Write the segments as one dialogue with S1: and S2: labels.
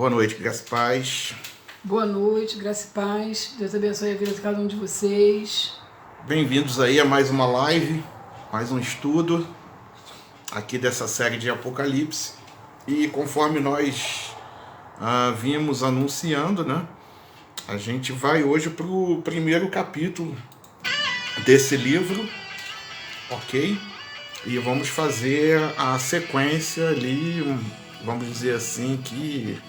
S1: Boa noite, graça e paz.
S2: Boa noite, graça e paz. Deus abençoe a vida de cada um de vocês.
S1: Bem-vindos aí a mais uma live, mais um estudo aqui dessa série de Apocalipse. E conforme nós vimos anunciando, né? A gente vai hoje para o primeiro capítulo desse livro, ok? E vamos fazer a sequência ali, vamos dizer assim, que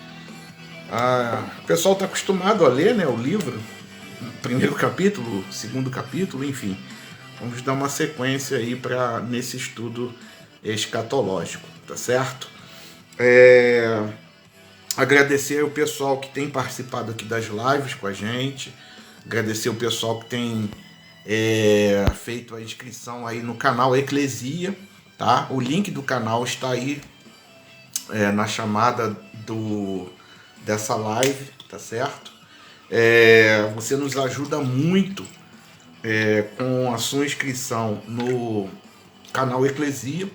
S1: o pessoal está acostumado a ler, né, o livro, primeiro capítulo, segundo capítulo, enfim. Vamos dar uma sequência aí nesse estudo escatológico, tá certo? Agradecer o pessoal que tem participado aqui das lives com a gente, agradecer o pessoal que tem feito a inscrição aí no canal Eclesia, tá? O link do canal está aí na chamada dessa live, tá certo? Você nos ajuda muito com a sua inscrição no canal Eclesia,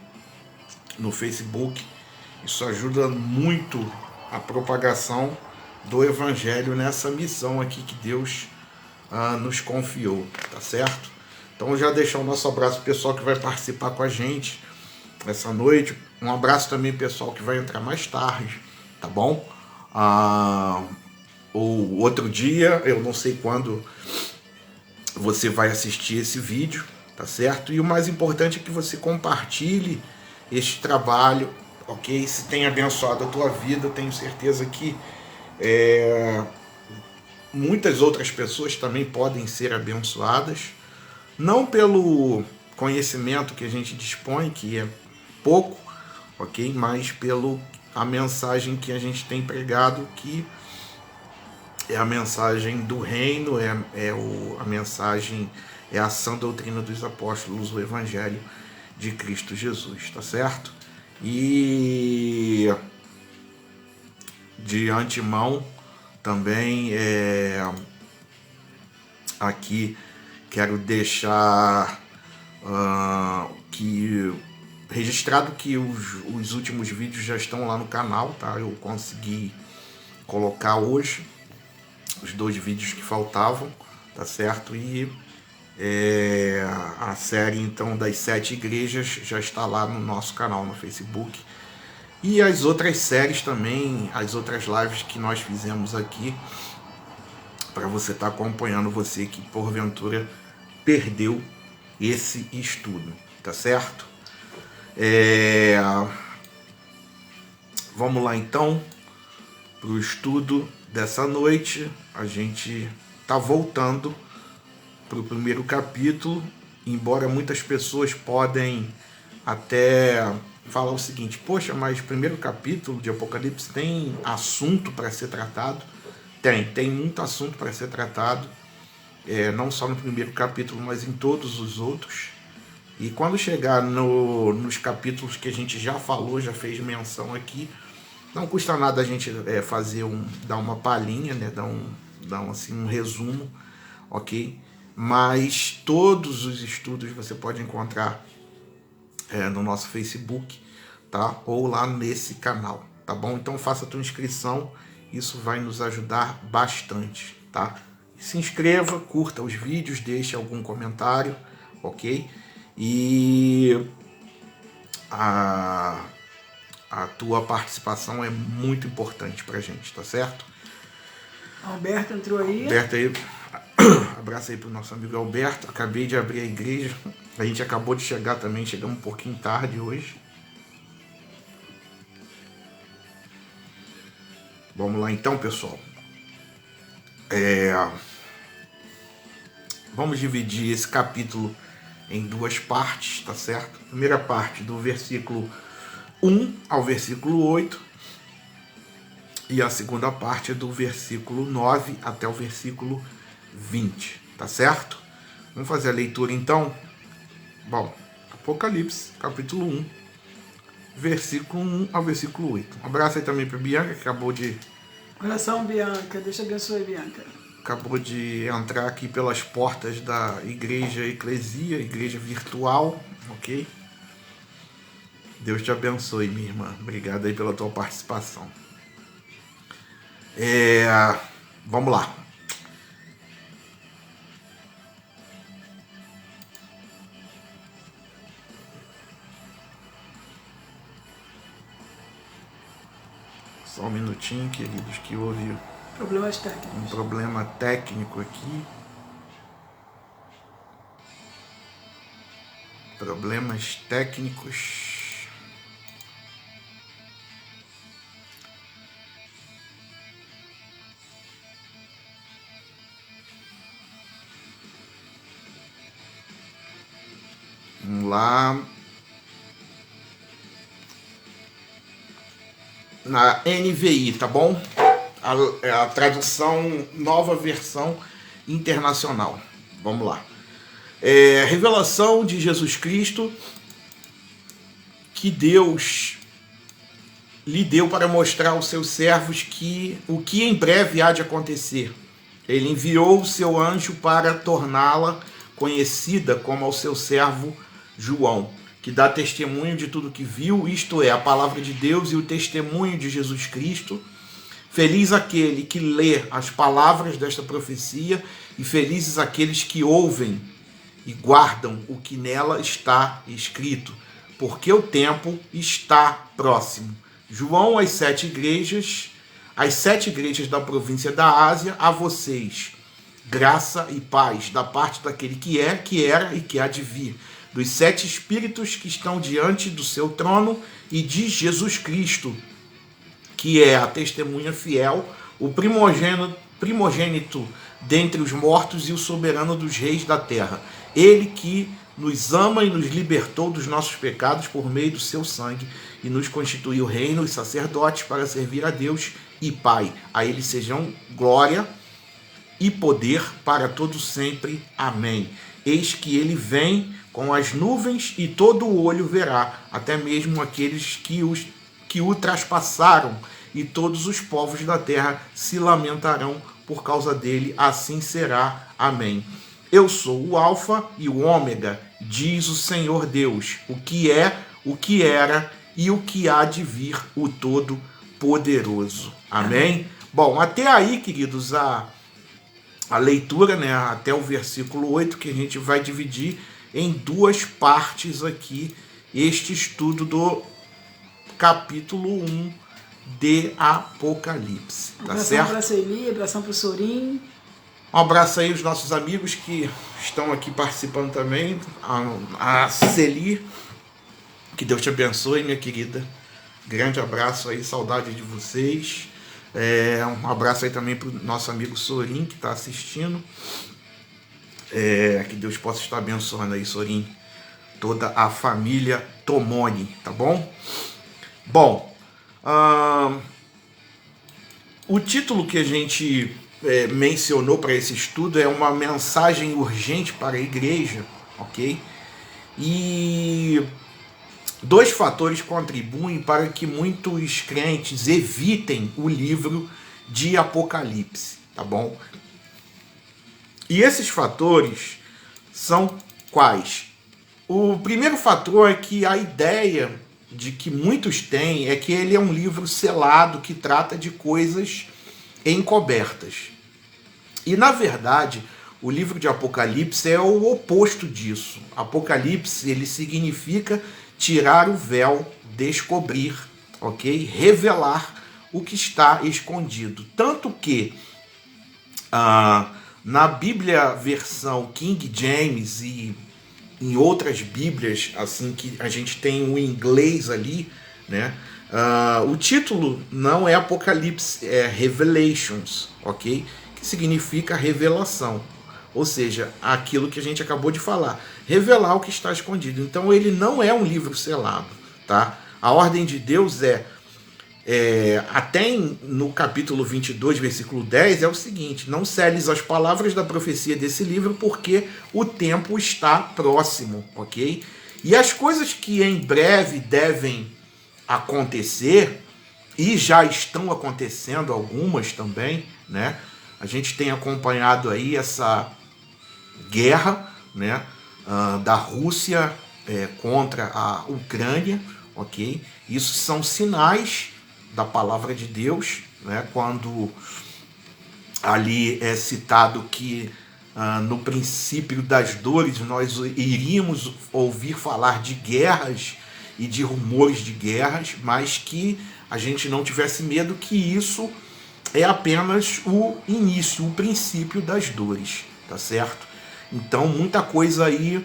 S1: no Facebook. Isso ajuda muito a propagação do Evangelho nessa missão aqui que Deus nos confiou, tá certo? Então já deixar o nosso abraço pro pessoal que vai participar com a gente essa noite. Um abraço também pro pessoal que vai entrar mais tarde, tá bom? Ou outro dia, eu não sei quando você vai assistir esse vídeo, tá certo? E o mais importante é que você compartilhe este trabalho, ok? Se tem abençoado a tua vida, eu tenho certeza que muitas outras pessoas também podem ser abençoadas, não pelo conhecimento que a gente dispõe, que é pouco, ok? Mas pelo a mensagem que a gente tem pregado, que é a mensagem do reino, a mensagem, é a sã doutrina dos apóstolos, o evangelho de Cristo Jesus, tá certo? E de antemão também aqui quero deixar registrado que os últimos vídeos já estão lá no canal, tá? Eu consegui colocar hoje os 2 vídeos que faltavam, tá certo? E a série então das 7 igrejas já está lá no nosso canal no Facebook. E as outras séries também, as outras lives que nós fizemos aqui, para você estar acompanhando, você que porventura perdeu esse estudo, tá certo? Vamos lá então para o estudo dessa noite. A gente está voltando para o primeiro capítulo, embora muitas pessoas podem até falar o seguinte: poxa, mas o primeiro capítulo de Apocalipse tem assunto para ser tratado. Tem muito assunto para ser tratado, não só no primeiro capítulo, mas em todos os outros. E quando chegar nos capítulos que a gente já falou, já fez menção aqui, não custa nada a gente dar uma palhinha, né? dar um resumo, ok? Mas todos os estudos você pode encontrar no nosso Facebook, tá? Ou lá nesse canal, tá bom? Então faça a tua inscrição, isso vai nos ajudar bastante, tá? Se inscreva, curta os vídeos, deixe algum comentário, ok? E a tua participação é muito importante pra gente, tá certo?
S2: Alberto entrou aí.
S1: Alberto aí, abraço aí pro nosso amigo Alberto. Acabei de abrir a igreja, a gente acabou de chegar também, chegamos um pouquinho tarde hoje. Vamos lá então, pessoal. Vamos dividir esse capítulo em 2 partes, tá certo? Primeira parte do versículo 1 ao versículo 8, e a segunda parte é do versículo 9 até o versículo 20, tá certo? Vamos fazer a leitura então? Bom, Apocalipse, capítulo 1, versículo 1 ao versículo 8. Um abraço aí também para Bianca, que acabou de...
S2: Coração, Bianca. Deus te abençoe, Bianca.
S1: Acabou de entrar aqui pelas portas da igreja Eclesia, igreja virtual, ok? Deus te abençoe, minha irmã. Obrigado aí pela tua participação. Vamos lá. Só um minutinho, queridos, que houve
S2: Problemas técnicos.
S1: um problema técnico aqui. Problemas técnicos. Vamos lá. Na NVI, tá bom? A tradução, nova versão internacional. Vamos lá. Revelação de Jesus Cristo que Deus lhe deu para mostrar aos seus servos o que em breve há de acontecer. Ele enviou o seu anjo para torná-la conhecida como ao seu servo João, que dá testemunho de tudo que viu, isto é, a palavra de Deus e o testemunho de Jesus Cristo. Feliz aquele que lê as palavras desta profecia e felizes aqueles que ouvem e guardam o que nela está escrito, porque o tempo está próximo. João, às 7 igrejas da província da Ásia, a vocês, graça e paz da parte daquele que é, que era e que há de vir, dos 7 espíritos que estão diante do seu trono e de Jesus Cristo, que é a testemunha fiel, o primogênito dentre os mortos e o soberano dos reis da terra. Ele que nos ama e nos libertou dos nossos pecados por meio do seu sangue e nos constituiu reino e sacerdotes para servir a Deus e Pai. A ele sejam glória e poder para todo sempre. Amém. Eis que ele vem com as nuvens e todo o olho verá, até mesmo aqueles que o traspassaram, e todos os povos da terra se lamentarão por causa dele. Assim será. Amém. Eu sou o Alfa e o Ômega, diz o Senhor Deus, o que é, o que era e o que há de vir, o Todo-Poderoso. Amém? Bom, até aí, queridos, a leitura, né, até o versículo 8, que a gente vai dividir em 2 partes aqui, este estudo do capítulo 1 de Apocalipse. Tá certo?
S2: Um abraço a Eli, abração para o Sorim.
S1: Um abraço aí aos nossos amigos que estão aqui participando também. A Celi, que Deus te abençoe, minha querida. Grande abraço aí, saudade de vocês. Um abraço aí também para o nosso amigo Sorim, que está assistindo. Que Deus possa estar abençoando aí, Sorim, toda a família Tomoni, tá bom? Bom, o título que a gente mencionou para esse estudo é uma mensagem urgente para a igreja, ok? E 2 fatores contribuem para que muitos crentes evitem o livro de Apocalipse, tá bom? E esses fatores são quais? O primeiro fator é que a ideia de que muitos têm é que ele é um livro selado que trata de coisas encobertas. E, na verdade, o livro de Apocalipse é o oposto disso. Apocalipse, ele significa tirar o véu, descobrir, ok? Revelar o que está escondido. Tanto que na Bíblia versão King James e em outras Bíblias, assim, que a gente tem o inglês ali, né? O título não é Apocalipse, é Revelations, ok? Que significa revelação, ou seja, aquilo que a gente acabou de falar, revelar o que está escondido. Então ele não é um livro selado, tá? A ordem de Deus até no capítulo 22, versículo 10, é o seguinte: não seles as palavras da profecia desse livro, porque o tempo está próximo, ok? E as coisas que em breve devem acontecer, e já estão acontecendo algumas também, né? A gente tem acompanhado aí essa guerra, né, da Rússia contra a Ucrânia, ok? Isso são sinais da palavra de Deus, né? Quando ali é citado que no princípio das dores nós iríamos ouvir falar de guerras e de rumores de guerras, mas que a gente não tivesse medo, que isso é apenas o início, o princípio das dores, tá certo? Então muita coisa aí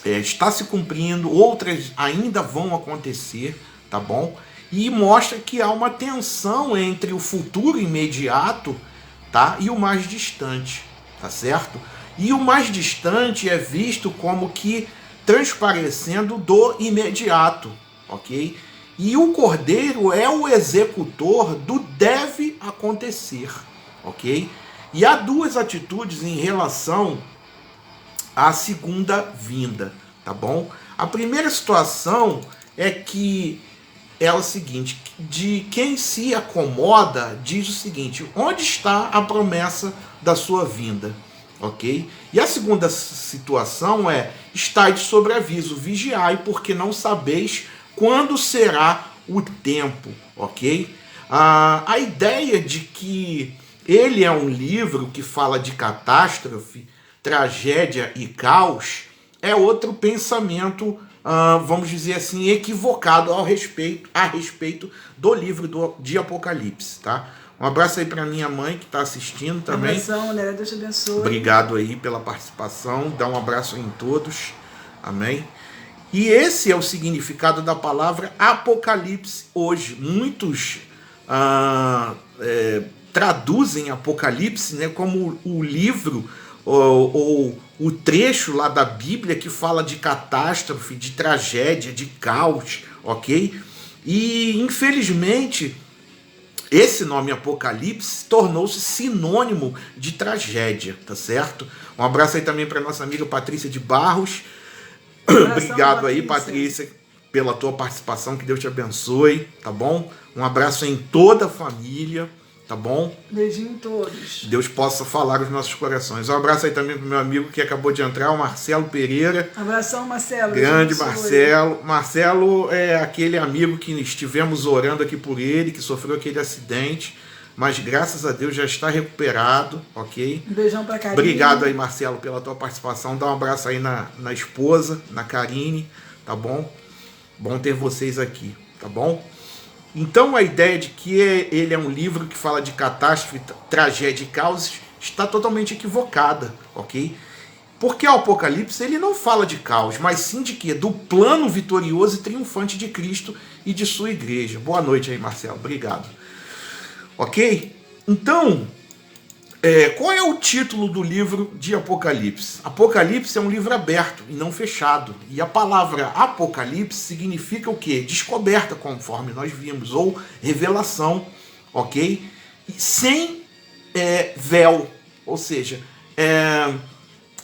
S1: está se cumprindo, outras ainda vão acontecer, tá bom? E mostra que há uma tensão entre o futuro imediato, tá, e o mais distante, tá certo? E o mais distante é visto como que transparecendo do imediato, ok? E o Cordeiro é o executor do deve acontecer, ok? E há duas atitudes em relação à segunda vinda, tá bom? A primeira situação é que é o seguinte: de quem se acomoda diz o seguinte: onde está a promessa da sua vinda, ok? E a segunda situação é: estai de sobreaviso, vigiai, porque não sabeis quando será o tempo, ok? A ideia de que ele é um livro que fala de catástrofe, tragédia e caos é outro pensamento, vamos dizer assim, equivocado a respeito do livro de Apocalipse, tá? Um abraço aí para minha mãe que está assistindo também.
S2: Um abração, mulher, Deus te abençoe.
S1: Obrigado aí pela participação, dá um abraço em todos, amém? E esse é o significado da palavra Apocalipse hoje. Muitos traduzem Apocalipse, né, como o livro ou o trecho lá da Bíblia que fala de catástrofe, de tragédia, de caos, ok? E infelizmente esse nome Apocalipse tornou-se sinônimo de tragédia, tá certo? Um abraço aí também para nossa amiga Patrícia de Barros. Obrigado aí, Patrícia, pela tua participação, que Deus te abençoe, tá bom? Um abraço em toda a família, tá bom?
S2: Beijinho em todos.
S1: Deus possa falar os nossos corações. Um abraço aí também pro meu amigo que acabou de entrar, o Marcelo Pereira.
S2: Abração, Marcelo.
S1: Grande Marcelo. Marcelo é aquele amigo que estivemos orando aqui por ele, que sofreu aquele acidente, mas graças a Deus já está recuperado, ok?
S2: Um beijão pra Karine.
S1: Obrigado aí, Marcelo, pela tua participação. Dá um abraço aí na esposa, na Karine, tá bom? Bom ter vocês aqui, tá bom? Então a ideia de que ele é um livro que fala de catástrofe, tragédia e caos está totalmente equivocada, ok? Porque o Apocalipse ele não fala de caos, mas sim de quê? Do plano vitorioso e triunfante de Cristo e de sua igreja. Boa noite aí, Marcelo. Obrigado. Ok? Então, qual é o título do livro de Apocalipse? Apocalipse é um livro aberto e não fechado. E a palavra Apocalipse significa o quê? Descoberta, conforme nós vimos, ou revelação, ok? E sem véu, ou seja,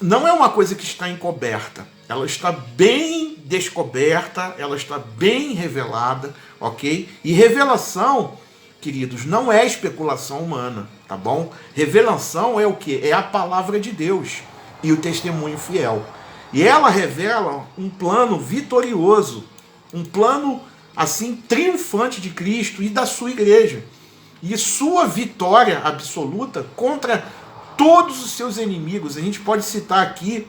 S1: não é uma coisa que está encoberta. Ela está bem descoberta, ela está bem revelada, ok? E revelação, queridos, não é especulação humana, tá bom? Revelação é o quê? É a palavra de Deus e o testemunho fiel. E ela revela um plano vitorioso, um plano, assim, triunfante de Cristo e da sua igreja. E sua vitória absoluta contra todos os seus inimigos. A gente pode citar aqui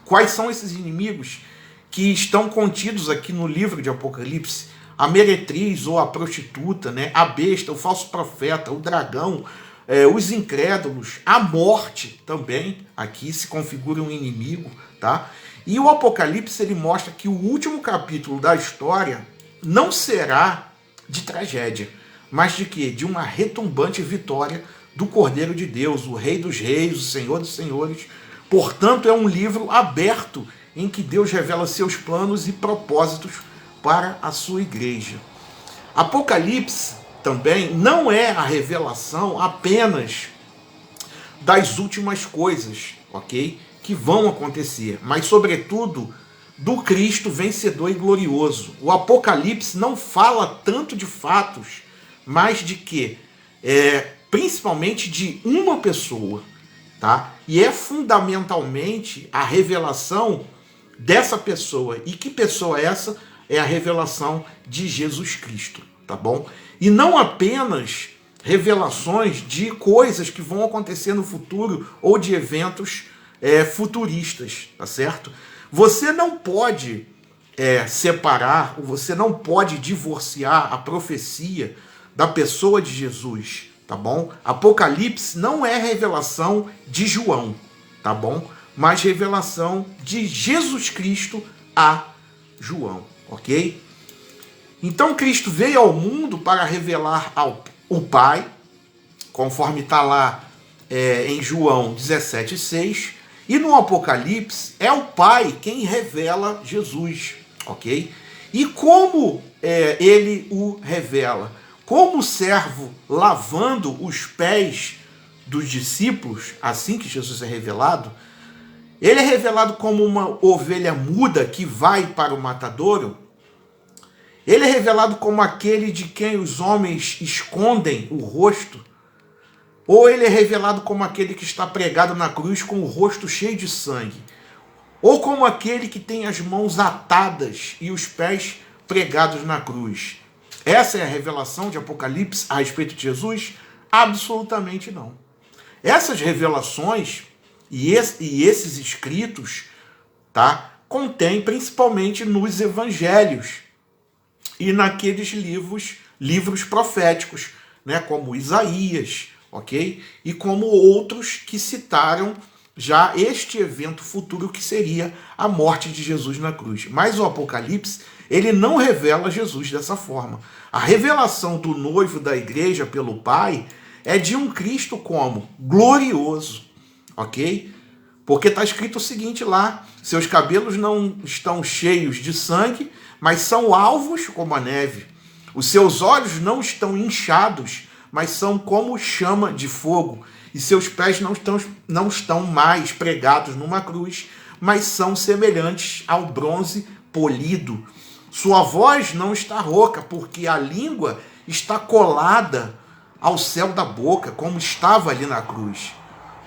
S1: quais são esses inimigos que estão contidos aqui no livro de Apocalipse. A meretriz ou a prostituta, né? A besta, o falso profeta, o dragão, os incrédulos, a morte também aqui se configura um inimigo, tá? E o Apocalipse ele mostra que o último capítulo da história não será de tragédia, mas de quê? De uma retumbante vitória do Cordeiro de Deus, o Rei dos Reis, o Senhor dos Senhores. Portanto, é um livro aberto em que Deus revela seus planos e propósitos para a sua igreja. Apocalipse também não é a revelação apenas das últimas coisas, ok? Que vão acontecer, mas sobretudo do Cristo vencedor e glorioso. O Apocalipse não fala tanto de fatos, mas de quê? Principalmente de uma pessoa, tá? E é fundamentalmente a revelação dessa pessoa. E que pessoa é essa? É a revelação de Jesus Cristo, tá bom? E não apenas revelações de coisas que vão acontecer no futuro ou de eventos futuristas, tá certo? Você não pode separar, você não pode divorciar a profecia da pessoa de Jesus, tá bom? Apocalipse não é revelação de João, tá bom? Mas revelação de Jesus Cristo a João, ok? Então Cristo veio ao mundo para revelar o Pai, conforme está lá em João 17,6, e no Apocalipse é o Pai quem revela Jesus, ok? E como ele o revela? Como o servo lavando os pés dos discípulos, assim que Jesus é revelado, ele é revelado como uma ovelha muda que vai para o matadouro. Ele é revelado como aquele de quem os homens escondem o rosto. Ou ele é revelado como aquele que está pregado na cruz com o rosto cheio de sangue. Ou como aquele que tem as mãos atadas e os pés pregados na cruz. Essa é a revelação de Apocalipse a respeito de Jesus? Absolutamente não. Essas revelações e esses escritos, tá, contém principalmente nos evangelhos e naqueles livros proféticos, né, como Isaías, ok? E como outros que citaram já este evento futuro que seria a morte de Jesus na cruz. Mas o Apocalipse, ele não revela Jesus dessa forma. A revelação do noivo da igreja pelo Pai é de um Cristo como glorioso, ok? Porque está escrito o seguinte lá: seus cabelos não estão cheios de sangue, mas são alvos como a neve. Os seus olhos não estão inchados, mas são como chama de fogo. E seus pés não estão mais pregados numa cruz, mas são semelhantes ao bronze polido. Sua voz não está rouca, porque a língua está colada ao céu da boca, como estava ali na cruz.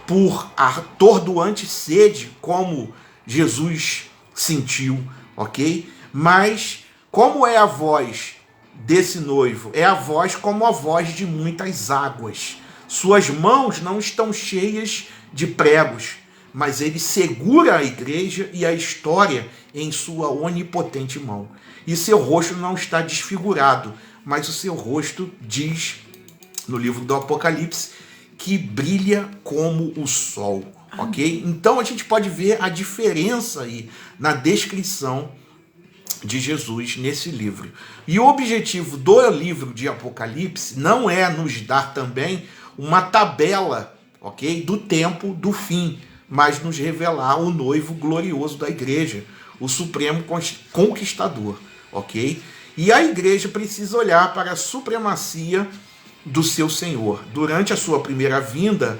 S1: Por atordoante sede, como Jesus sentiu, ok? Mas como é a voz desse noivo? É a voz como a voz de muitas águas. Suas mãos não estão cheias de pregos, mas ele segura a igreja e a história em sua onipotente mão. E seu rosto não está desfigurado, mas o seu rosto diz, no livro do Apocalipse, que brilha como o sol, ok? Então a gente pode ver a diferença aí na descrição de Jesus nesse livro. E o objetivo do livro de Apocalipse não é nos dar também uma tabela, ok, do tempo do fim, mas nos revelar o noivo glorioso da igreja, o supremo conquistador, ok? E a igreja precisa olhar para a supremacia do seu Senhor. Durante a sua primeira vinda,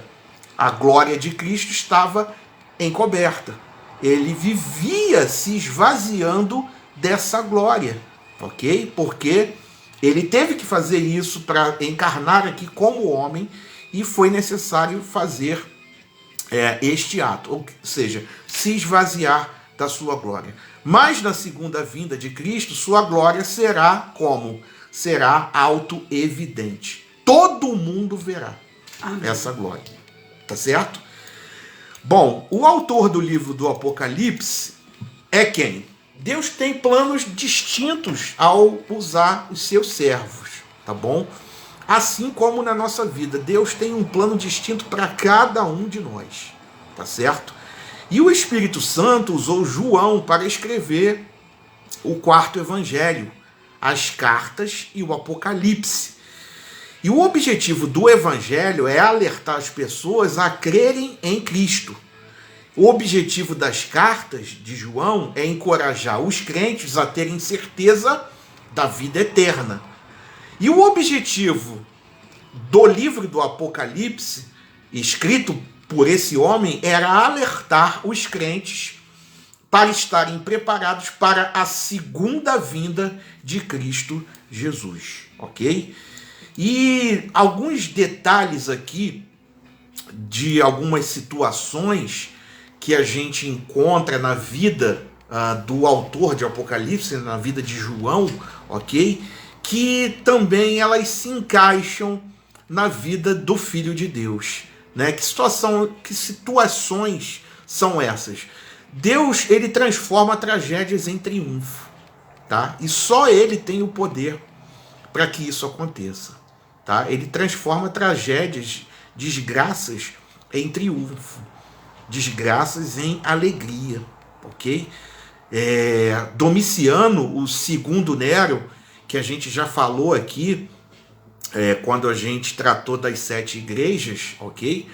S1: a glória de Cristo estava encoberta. Ele vivia se esvaziando dessa glória, ok? Porque ele teve que fazer isso para encarnar aqui como homem e foi necessário fazer este ato, ou seja, se esvaziar da sua glória. Mas na segunda vinda de Cristo, sua glória será como? Será auto-evidente. Todo mundo verá essa glória, tá certo? Bom, o autor do livro do Apocalipse é quem? Deus tem planos distintos ao usar os seus servos, tá bom? Assim como na nossa vida, Deus tem um plano distinto para cada um de nós, tá certo? E o Espírito Santo usou João para escrever o quarto evangelho, as cartas e o Apocalipse. E o objetivo do evangelho é alertar as pessoas a crerem em Cristo. O objetivo das cartas de João é encorajar os crentes a terem certeza da vida eterna. E o objetivo do livro do Apocalipse, escrito por esse homem, era alertar os crentes para estarem preparados para a segunda vinda de Cristo Jesus, ok? E alguns detalhes aqui de algumas situações que a gente encontra na vida do autor de Apocalipse, na vida de João, ok? que também elas se encaixam na vida do Filho de Deus, né? Que situações são essas? Deus, ele transforma tragédias em triunfo, tá? E só ele tem o poder para que isso aconteça, tá? Ele transforma tragédias, desgraças em triunfo, desgraças em alegria, ok? Domiciano, o segundo Nero, que a gente já falou aqui, quando a gente tratou das 7 igrejas, ok?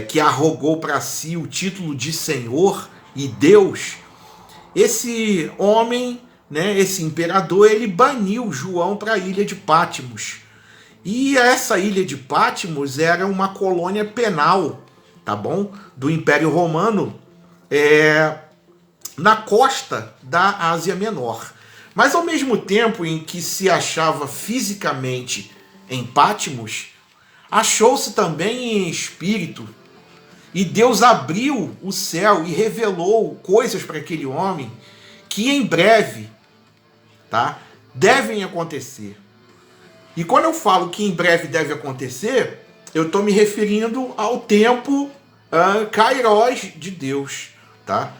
S1: Que arrogou para si o título de Senhor e Deus. Esse homem, né, esse imperador, ele baniu João para a ilha de Patmos. E essa ilha de Patmos era uma colônia penal, tá bom? Do Império Romano, na costa da Ásia Menor. Mas ao mesmo tempo em que se achava fisicamente em Patmos, achou-se também em espírito. E Deus abriu o céu e revelou coisas para aquele homem que em breve, tá, devem acontecer. E quando eu falo que em breve deve acontecer, eu estou me referindo ao tempo Kairos de Deus, tá?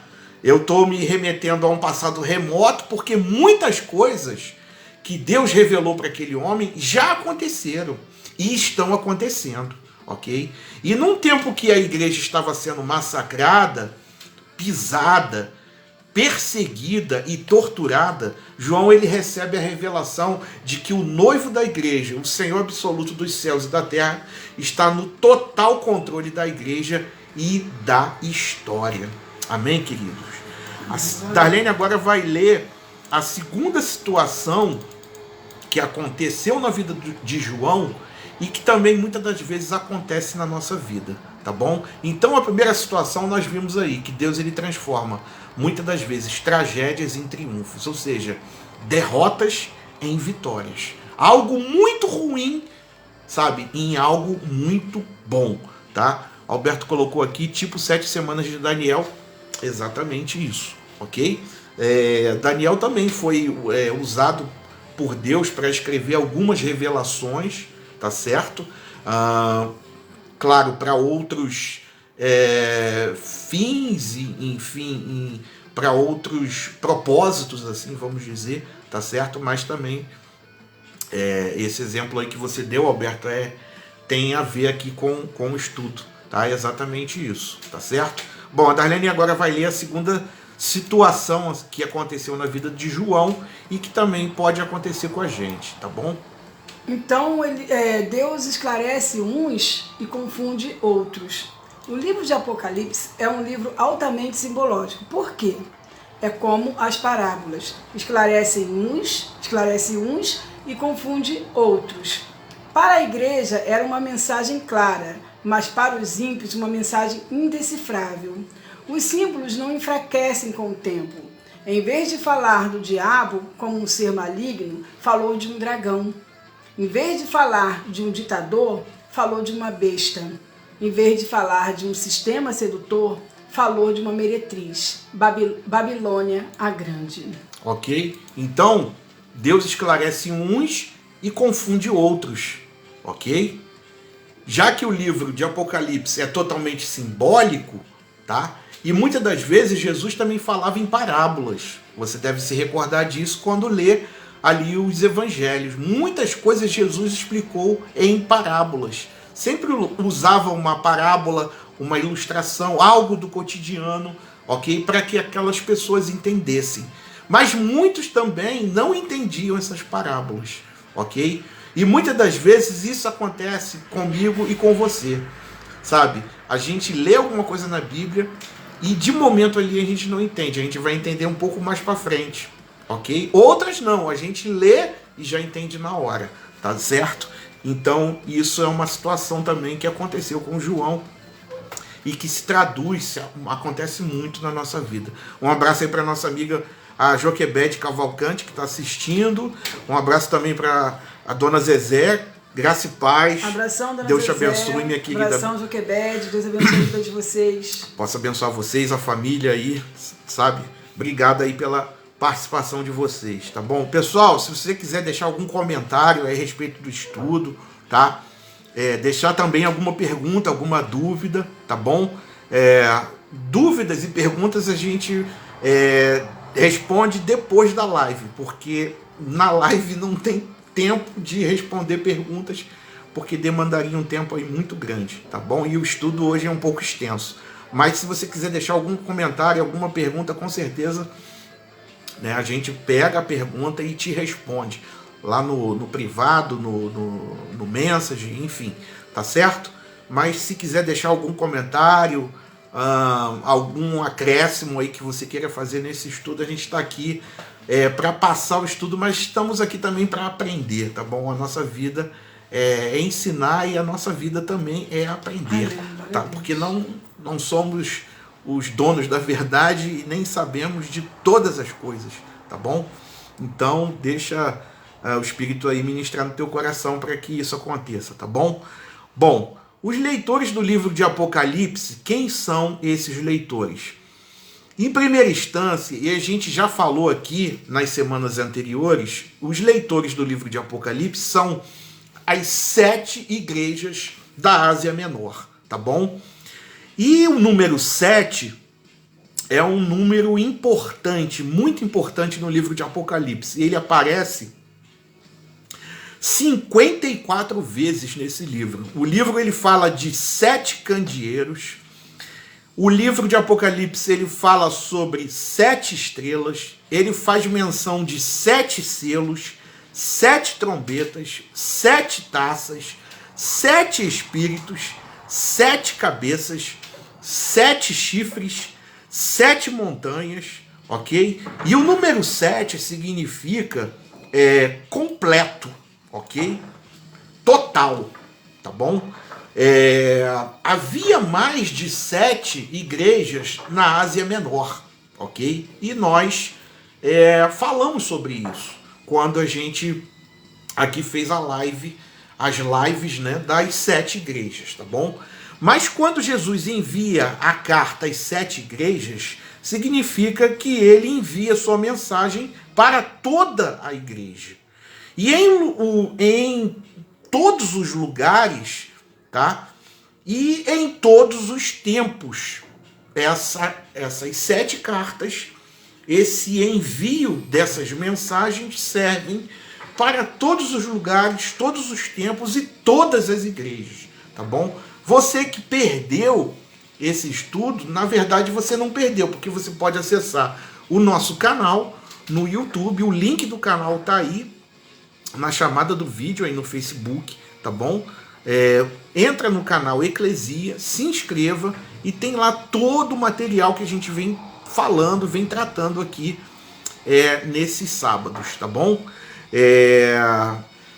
S1: Eu estou me remetendo a um passado remoto, porque muitas coisas que Deus revelou para aquele homem já aconteceram e estão acontecendo, ok? E num tempo que a igreja estava sendo massacrada, pisada, perseguida e torturada, João, ele recebe a revelação de que o noivo da igreja, o Senhor absoluto dos céus e da terra, está no total controle da igreja e da história. Amém, queridos? A Darlene agora vai ler a segunda situação que aconteceu na vida de João e que também muitas das vezes acontece na nossa vida, tá bom? Então a primeira situação nós vimos aí, que Deus, ele transforma muitas das vezes tragédias em triunfos, ou seja, derrotas em vitórias. Algo muito ruim, sabe, em algo muito bom, tá? Alberto colocou aqui, tipo 7 semanas de Daniel, exatamente isso, ok? Daniel também foi usado por Deus para escrever algumas revelações, tá certo? Claro, para outros fins, e, enfim, para outros propósitos, assim, vamos dizer, tá certo? Mas também esse exemplo aí que você deu, Alberto, tem a ver aqui com o estudo, tá? É exatamente isso, tá certo? Bom, a Darlene agora vai ler a segunda situação que aconteceu na vida de João e que também pode acontecer com a gente, tá bom?
S2: Então, Deus esclarece uns e confunde outros. O livro de Apocalipse é um livro altamente simbológico. Por quê? É como as parábolas. Esclarece uns e confunde outros. Para a igreja era uma mensagem clara, mas para os ímpios uma mensagem indecifrável. Os símbolos não enfraquecem com o tempo. Em vez de falar do diabo como um ser maligno, falou de um dragão. Em vez de falar de um ditador, falou de uma besta. Em vez de falar de um sistema sedutor, falou de uma meretriz, Babilônia a Grande.
S1: Ok? Então, Deus esclarece uns e confunde outros, ok? Já que o livro de Apocalipse é totalmente simbólico, tá? E muitas das vezes Jesus também falava em parábolas. Você deve se recordar disso quando lê ali os evangelhos. Muitas coisas Jesus explicou em parábolas. Sempre usava uma parábola, uma ilustração, algo do cotidiano, ok? Para que aquelas pessoas entendessem. Mas muitos também não entendiam essas parábolas, ok? E muitas das vezes isso acontece comigo e com você, sabe? A gente lê alguma coisa na Bíblia e de momento ali a gente não entende. A gente vai entender um pouco mais para frente, ok? Outras não, a gente lê e já entende na hora, tá certo? Então isso é uma situação também que aconteceu com João e que se traduz, acontece muito na nossa vida. Um abraço aí para nossa amiga a Joquebede Cavalcante, que está assistindo. Um abraço também para a dona Zezé. Graça e paz.
S2: Abração, dona
S1: Deus
S2: Zezé.
S1: te abençoe, minha querida.
S2: Abração, Joquebede. Deus abençoe todos vocês.
S1: Possa abençoar vocês, a família aí, sabe? Obrigado aí participação de vocês, tá bom? Pessoal, se você quiser deixar algum comentário a respeito do estudo, tá? Deixar também alguma pergunta, alguma dúvida, tá bom? Dúvidas e perguntas a gente responde depois da live, porque na live não tem tempo de responder perguntas, porque demandaria um tempo aí muito grande, tá bom? E o estudo hoje é um pouco extenso. Mas se você quiser deixar algum comentário, alguma pergunta, com certeza, né, a gente pega a pergunta e te responde lá no privado, no message, enfim, tá certo? Mas se quiser deixar algum comentário, algum acréscimo aí que você queira fazer nesse estudo, a gente está aqui para passar o estudo, mas estamos aqui também para aprender, tá bom? A nossa vida é ensinar e a nossa vida também é aprender, tá? Porque não somos os donos da verdade e nem sabemos de todas as coisas, tá bom? Então deixa o Espírito aí ministrar no teu coração para que isso aconteça, tá bom? Bom, os leitores do livro de Apocalipse, quem são esses leitores? Em primeira instância, e a gente já falou aqui nas semanas anteriores, os leitores do livro de Apocalipse são as 7 igrejas da Ásia Menor, tá bom? E o número 7 é um número importante, muito importante no livro de Apocalipse. Ele aparece 54 vezes nesse livro. O livro ele fala de 7 candeeiros. O livro de Apocalipse ele fala sobre 7 estrelas. Ele faz menção de 7 selos, 7 trombetas, 7 taças, 7 espíritos, 7 cabeças, 7 chifres, 7 montanhas, ok? E o número 7 significa completo, ok? Total, tá bom? Havia mais de 7 igrejas na Ásia Menor, ok? E nós falamos sobre isso quando a gente aqui fez as lives, né, das 7 igrejas, tá bom? Mas quando Jesus envia a carta às 7 igrejas, significa que ele envia sua mensagem para toda a igreja. E em todos os lugares, tá? E em todos os tempos, essas 7 cartas, esse envio dessas mensagens servem para todos os lugares, todos os tempos e todas as igrejas, tá bom? Você que perdeu esse estudo, na verdade você não perdeu, porque você pode acessar o nosso canal no YouTube, o link do canal tá aí na chamada do vídeo aí no Facebook, tá bom? Entra no canal Eclesia, se inscreva e tem lá todo o material que a gente vem falando, vem tratando aqui nesses sábados, tá bom?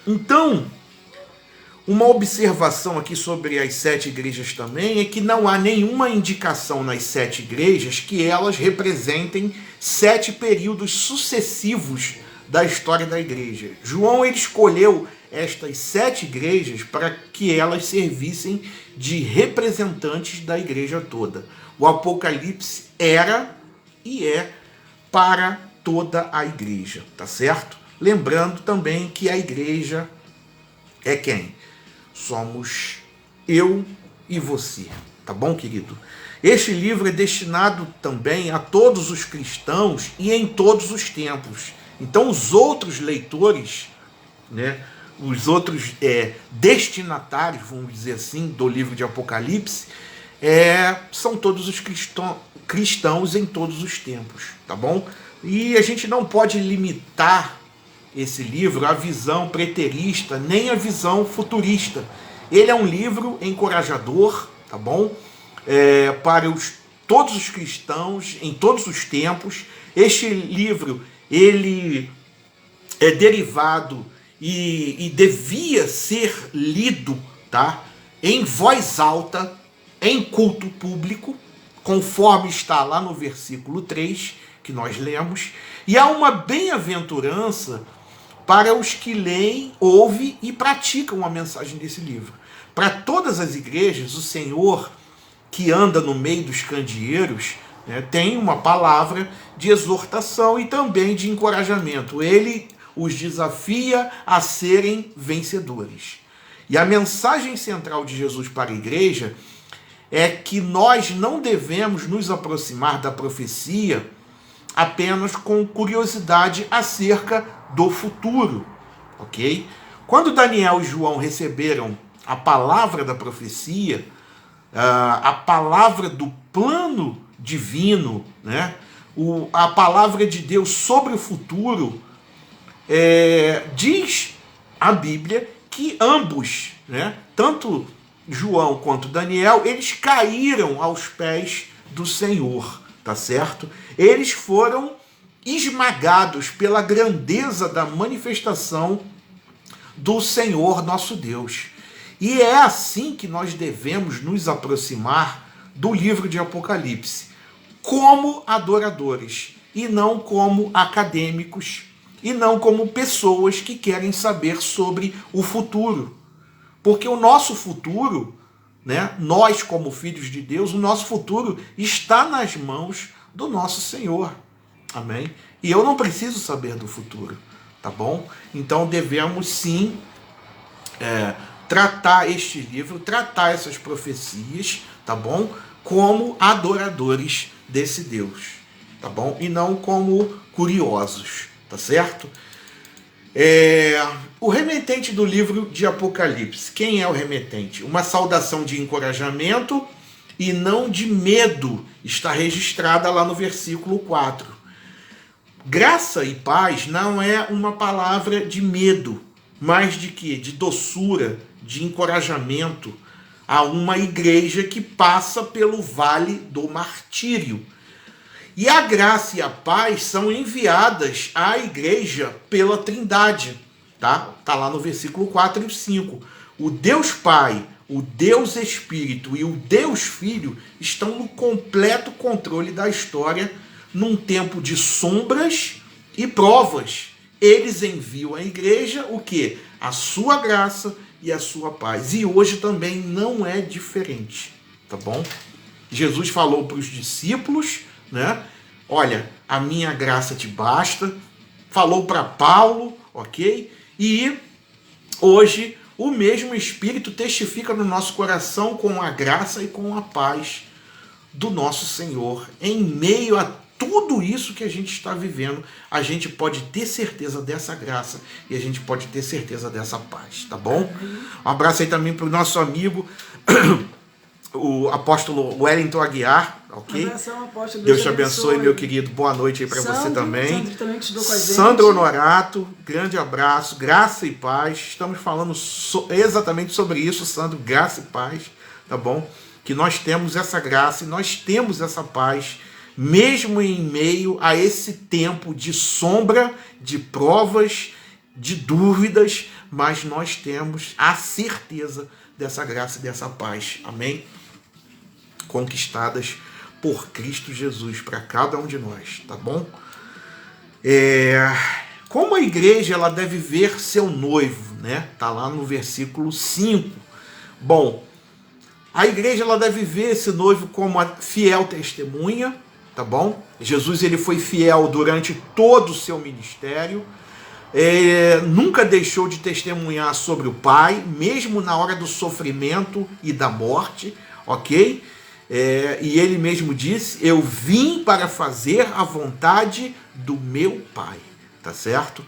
S1: Então, uma observação aqui sobre as 7 igrejas também é que não há nenhuma indicação nas 7 igrejas que elas representem 7 períodos sucessivos da história da igreja. João ele escolheu estas 7 igrejas para que elas servissem de representantes da igreja toda. O Apocalipse era e é para toda a igreja, tá certo? Lembrando também que a igreja é quem? Somos eu e você, tá bom, querido? Este livro é destinado também a todos os cristãos e em todos os tempos. Então os outros leitores, né, os outros destinatários, vamos dizer assim, do livro de Apocalipse, são todos os cristãos em todos os tempos, tá bom? E a gente não pode limitar esse livro à visão preterista, nem à visão futurista. Ele é um livro encorajador, tá bom? Para todos os cristãos, em todos os tempos. Este livro, ele é derivado e devia ser lido, tá? Em voz alta, em culto público, conforme está lá no versículo 3, que nós lemos. E há uma bem-aventurança para os que leem, ouvem e praticam a mensagem desse livro. Para todas as igrejas, o Senhor, que anda no meio dos candeeiros, né, tem uma palavra de exortação e também de encorajamento. Ele os desafia a serem vencedores. E a mensagem central de Jesus para a igreja é que nós não devemos nos aproximar da profecia apenas com curiosidade acerca do futuro, ok? Quando Daniel e João receberam a palavra da profecia, a palavra do plano divino, né? A palavra de Deus sobre o futuro, diz a Bíblia que ambos, né, tanto João quanto Daniel, eles caíram aos pés do Senhor, tá certo? Eles foram esmagados pela grandeza da manifestação do Senhor nosso Deus. E é assim que nós devemos nos aproximar do livro de Apocalipse, como adoradores, e não como acadêmicos, e não como pessoas que querem saber sobre o futuro. Porque o nosso futuro, né, nós como filhos de Deus, o nosso futuro está nas mãos do nosso Senhor. Amém? E eu não preciso saber do futuro, tá bom? Então devemos sim tratar este livro, tratar essas profecias, tá bom? Como adoradores desse Deus, tá bom? E não como curiosos, tá certo? O remetente do livro de Apocalipse. Quem é o remetente? Uma saudação de encorajamento e não de medo está registrada lá no versículo 4. Graça e paz não é uma palavra de medo, mas de quê? De doçura, de encorajamento a uma igreja que passa pelo vale do martírio. E a graça e a paz são enviadas à igreja pela Trindade, tá? Tá lá no versículo 4 e 5. O Deus Pai, o Deus Espírito e o Deus Filho estão no completo controle da história num tempo de sombras e provas. Eles enviam à igreja o quê? A sua graça e a sua paz. E hoje também não é diferente, tá bom? Jesus falou para os discípulos, né? Olha, a minha graça te basta. Falou para Paulo, ok? E hoje o mesmo Espírito testifica no nosso coração com a graça e com a paz do nosso Senhor. Em meio a tudo isso que a gente está vivendo, a gente pode ter certeza dessa graça e a gente pode ter certeza dessa paz, tá bom? Um abraço aí também para o nosso amigo o apóstolo Wellington Aguiar, ok?
S2: Abração, apóstolo.
S1: Deus te abençoe, meu querido. Boa noite aí para você também.
S2: Sandro também que estudou com a gente.
S1: Sandro Honorato, grande abraço, graça e paz. Estamos falando exatamente sobre isso, Sandro, graça e paz, tá bom? Que nós temos essa graça e nós temos essa paz, mesmo em meio a esse tempo de sombra, de provas, de dúvidas, mas nós temos a certeza dessa graça e dessa paz, amém? Conquistadas por Cristo Jesus para cada um de nós, tá bom? Como a igreja ela deve ver seu noivo, né? Tá lá no versículo 5. Bom, a igreja ela deve ver esse noivo como a fiel testemunha, tá bom? Jesus ele foi fiel durante todo o seu ministério, nunca deixou de testemunhar sobre o Pai, mesmo na hora do sofrimento e da morte, ok? E ele mesmo disse, eu vim para fazer a vontade do meu Pai, tá certo?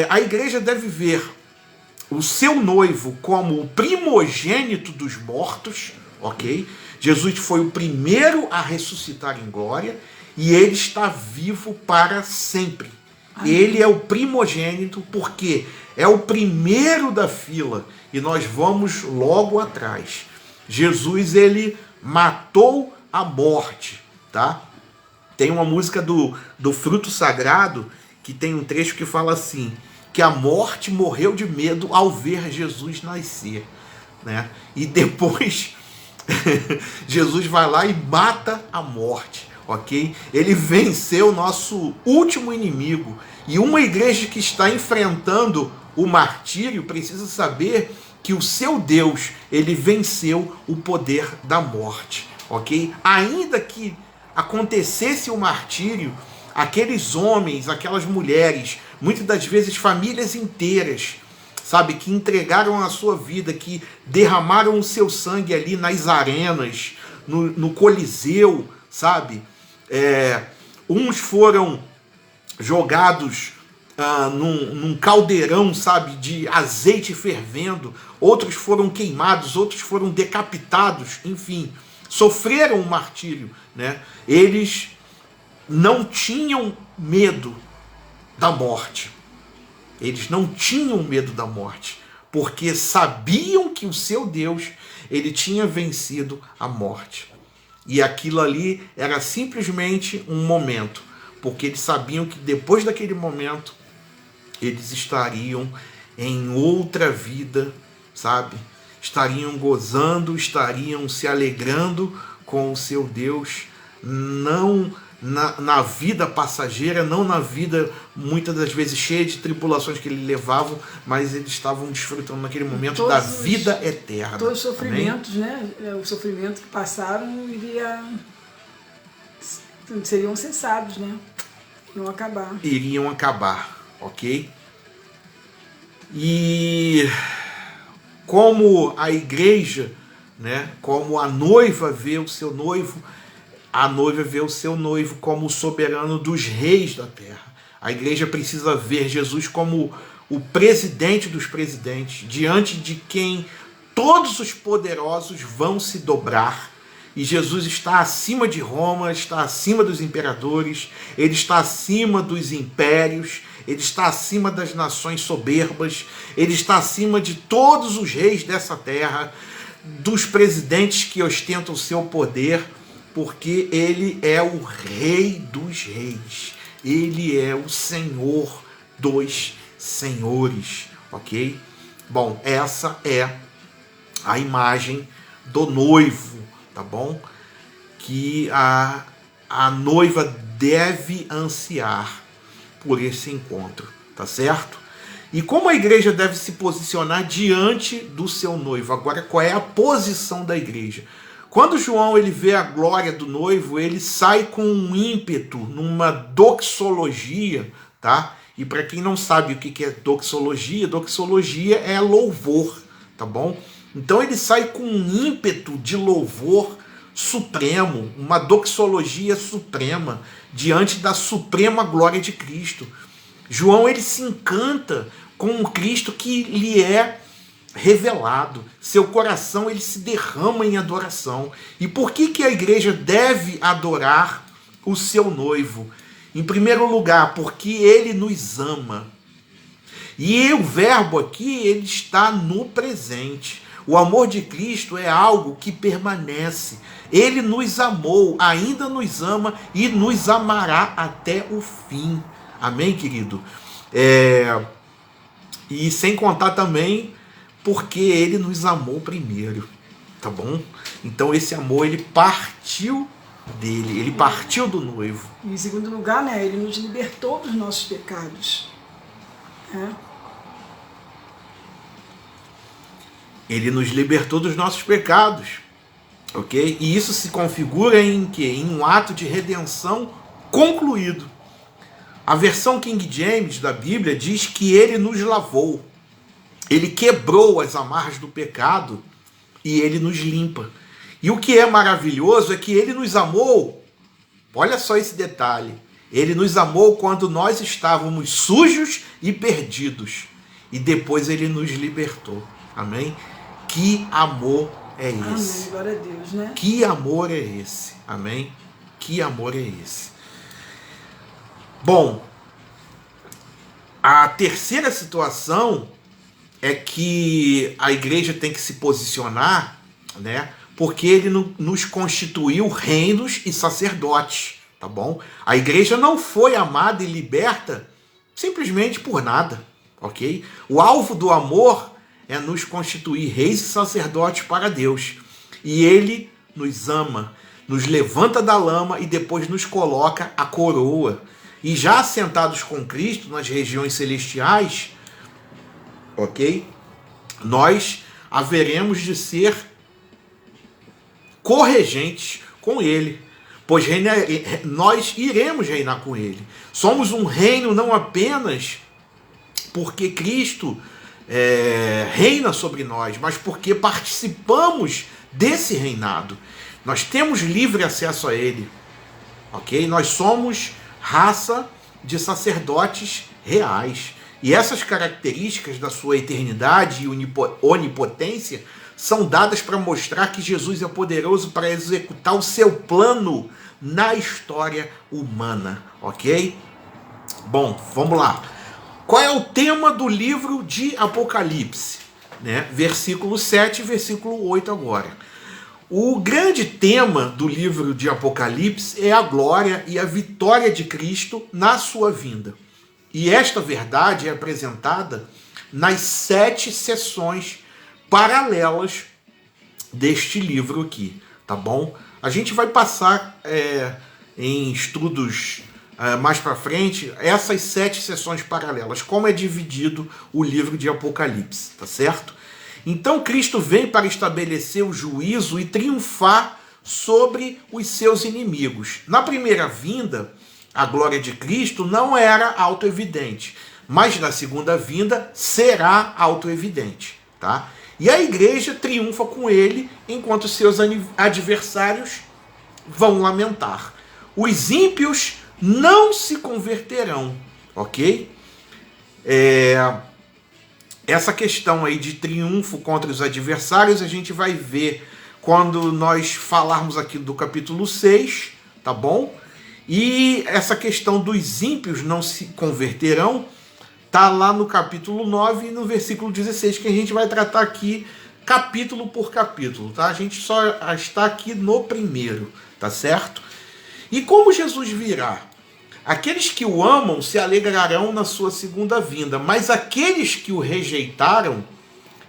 S1: A igreja deve ver o seu noivo como o primogênito dos mortos, ok? Jesus foi o primeiro a ressuscitar em glória e ele está vivo para sempre. Amém. Ele é o primogênito porque é o primeiro da fila e nós vamos logo atrás. Jesus, ele matou a morte, tá? Tem uma música do Fruto Sagrado que tem um trecho que fala assim, que a morte morreu de medo ao ver Jesus nascer, né? E depois Jesus vai lá e mata a morte, ok? Ele venceu o nosso último inimigo. E uma igreja que está enfrentando o martírio precisa saber que o seu Deus, ele venceu o poder da morte, ok? Ainda que acontecesse o martírio, aqueles homens, aquelas mulheres, muitas das vezes famílias inteiras, sabe, que entregaram a sua vida, que derramaram o seu sangue ali nas arenas, no Coliseu, sabe? Uns foram jogados num caldeirão, sabe, de azeite fervendo, outros foram queimados, outros foram decapitados, enfim, sofreram um martírio, né? Eles não tinham medo da morte. Eles não tinham medo da morte, porque sabiam que o seu Deus, ele tinha vencido a morte. E aquilo ali era simplesmente um momento, porque eles sabiam que depois daquele momento, eles estariam em outra vida, sabe? Estariam gozando, estariam se alegrando com o seu Deus, não na vida passageira, não na vida muitas das vezes cheia de tribulações que ele levava, mas eles estavam desfrutando naquele momento da vida eterna.
S2: Todos os sofrimentos, né? O sofrimento que passaram seriam cessados, né? Iriam acabar,
S1: ok? E como a igreja, né? Como a noiva vê o seu noivo, a noiva vê o seu noivo como o soberano dos reis da terra. A igreja precisa ver Jesus como o presidente dos presidentes, diante de quem todos os poderosos vão se dobrar. E Jesus está acima de Roma, está acima dos imperadores, ele está acima dos impérios, ele está acima das nações soberbas, ele está acima de todos os reis dessa terra, dos presidentes que ostentam o seu poder, porque ele é o rei dos reis, ele é o Senhor dos senhores, ok? Bom, essa é a imagem do noivo, tá bom? Que a noiva deve ansiar por esse encontro, tá certo? E como a igreja deve se posicionar diante do seu noivo? Agora, qual é a posição da igreja? Quando João ele vê a glória do noivo, ele sai com um ímpeto, numa doxologia, tá? E para quem não sabe o que é doxologia é louvor, tá bom? Então ele sai com um ímpeto de louvor supremo, uma doxologia suprema, diante da suprema glória de Cristo. João ele se encanta com o Cristo que lhe é revelado, seu coração ele se derrama em adoração. E por que a igreja deve adorar o seu noivo? Em primeiro lugar, porque ele nos ama. E o verbo aqui, ele está no presente. O amor de Cristo é algo que permanece. Ele nos amou, ainda nos ama e nos amará até o fim. Amém, querido? E sem contar também porque ele nos amou primeiro, tá bom? Então esse amor, ele partiu dele, ele partiu do noivo.
S2: E em segundo lugar, né, ele nos libertou dos nossos pecados.
S1: Ele nos libertou dos nossos pecados, ok? E isso se configura em quê? Em um ato de redenção concluído. A versão King James da Bíblia diz que ele nos lavou. Ele quebrou as amarras do pecado e ele nos limpa. E o que é maravilhoso é que ele nos amou. Olha só esse detalhe. Ele nos amou quando nós estávamos sujos e perdidos. E depois ele nos libertou. Amém? Que amor é esse?
S2: Amém, glória a Deus, né?
S1: Que amor é esse? Amém? Que amor é esse? Bom, a terceira situação é que a igreja tem que se posicionar, né? Porque ele nos constituiu reinos e sacerdotes, tá bom? A igreja não foi amada e liberta simplesmente por nada, ok? O alvo do amor é nos constituir reis e sacerdotes para Deus. E ele nos ama, nos levanta da lama e depois nos coloca a coroa. E já assentados com Cristo nas regiões celestiais, ok? Nós haveremos de ser corregentes com ele. pois nós iremos reinar com ele. Somos um reino não apenas porque Cristo reina sobre nós, mas porque participamos desse reinado. Nós temos livre acesso a ele, ok? Nós somos raça de sacerdotes reais. E essas características da sua eternidade e onipotência são dadas para mostrar que Jesus é poderoso para executar o seu plano na história humana, ok? Bom, vamos lá. Qual é o tema do livro de Apocalipse? Versículo 7 e versículo 8 agora. O grande tema do livro de Apocalipse é a glória e a vitória de Cristo na sua vinda. E esta verdade é apresentada nas 7 sessões paralelas deste livro aqui, tá bom? A gente vai passar em estudos mais para frente essas 7 sessões paralelas, como é dividido o livro de Apocalipse, tá certo? Então Cristo vem para estabelecer o juízo e triunfar sobre os seus inimigos. Na primeira vinda, a glória de Cristo não era autoevidente, mas na segunda vinda será autoevidente, tá? E a igreja triunfa com ele, enquanto seus adversários vão lamentar. Os ímpios não se converterão, ok? Essa questão aí de triunfo contra os adversários a gente vai ver quando nós falarmos aqui do capítulo 6, tá bom? E essa questão dos ímpios não se converterão está lá no capítulo 9 e no versículo 16, que a gente vai tratar aqui capítulo por capítulo, tá? A gente só está aqui no primeiro, tá certo? E como Jesus virá? Aqueles que o amam se alegrarão na sua segunda vinda, mas aqueles que o rejeitaram,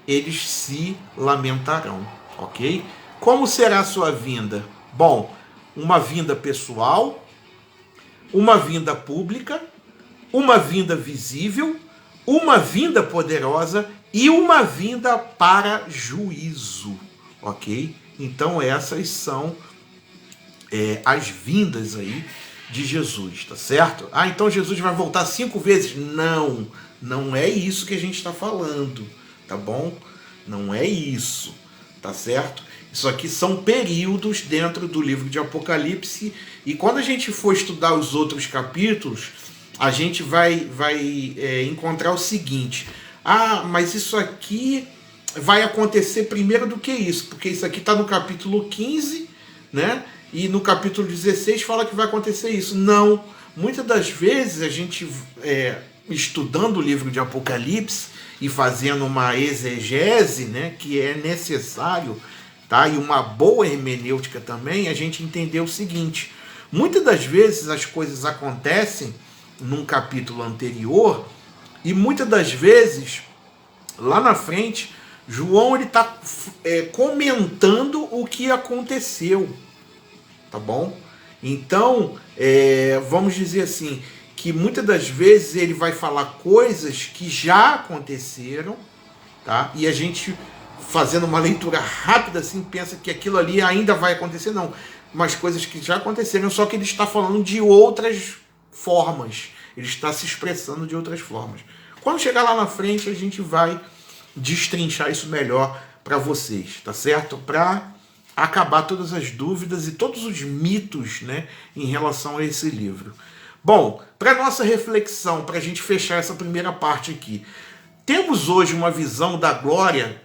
S1: eles se lamentarão, ok? Como será a sua vinda? Bom, uma vinda pessoal, uma vinda pública, uma vinda visível, uma vinda poderosa e uma vinda para juízo, ok? Então essas são as vindas aí de Jesus, tá certo? Então Jesus vai voltar 5 vezes? Não, não é isso que a gente está falando, tá bom? Não é isso, tá certo? Isso aqui são períodos dentro do livro de Apocalipse, e quando a gente for estudar os outros capítulos, a gente vai encontrar o seguinte: mas isso aqui vai acontecer primeiro do que isso, porque isso aqui está no capítulo 15, né? E no capítulo 16 fala que vai acontecer isso. Não, muitas das vezes a gente, estudando o livro de Apocalipse e fazendo uma exegese, né, que é necessário, tá? E uma boa hermenêutica também, a gente entender o seguinte: muitas das vezes as coisas acontecem num capítulo anterior e muitas das vezes lá na frente João ele está comentando o que aconteceu, tá bom? Então vamos dizer assim, que muitas das vezes ele vai falar coisas que já aconteceram, tá? E a gente, fazendo uma leitura rápida assim, pensa que aquilo ali ainda vai acontecer. Não, mas coisas que já aconteceram, só que ele está falando de outras formas, ele está se expressando de outras formas. Quando chegar lá na frente, a gente vai destrinchar isso melhor para vocês, tá certo? Para acabar todas as dúvidas e todos os mitos, né, em relação a esse livro. Bom, para nossa reflexão, para a gente fechar essa primeira parte aqui, temos hoje uma visão da glória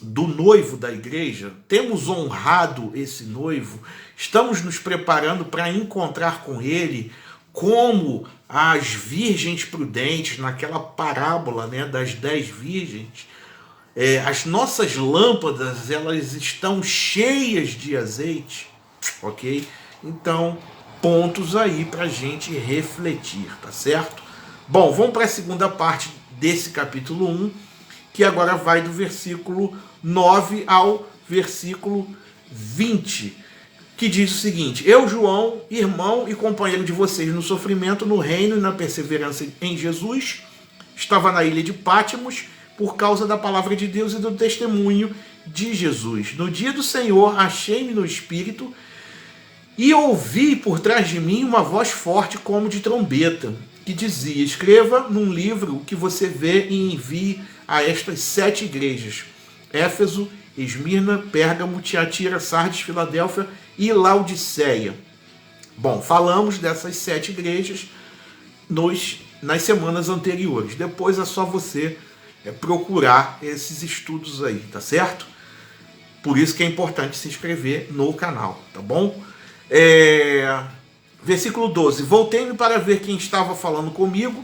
S1: do noivo da igreja? Temos honrado esse noivo? Estamos nos preparando para encontrar com ele como as virgens prudentes, naquela parábola, né, das 10 virgens? As nossas lâmpadas, elas estão cheias de azeite, ok? Então, pontos aí para a gente refletir, tá certo? Bom, vamos para a segunda parte desse capítulo 1, que agora vai do versículo 9 ao versículo 20, que diz o seguinte: eu, João, irmão e companheiro de vocês no sofrimento, no reino e na perseverança em Jesus, estava na ilha de Pátimos por causa da palavra de Deus e do testemunho de Jesus. No dia do Senhor, achei-me no Espírito E ouvi por trás de mim uma voz forte como de trombeta, que dizia: escreva num livro o que você vê e envie a estas 7 igrejas: Éfeso, Esmirna, Pérgamo, Tiatira, Sardes, Filadélfia e Laodiceia. Bom, falamos dessas 7 igrejas nas semanas anteriores. Depois é só você procurar esses estudos aí, tá certo? Por isso que é importante se inscrever no canal, tá bom? Versículo 12. Voltei-me para ver quem estava falando comigo.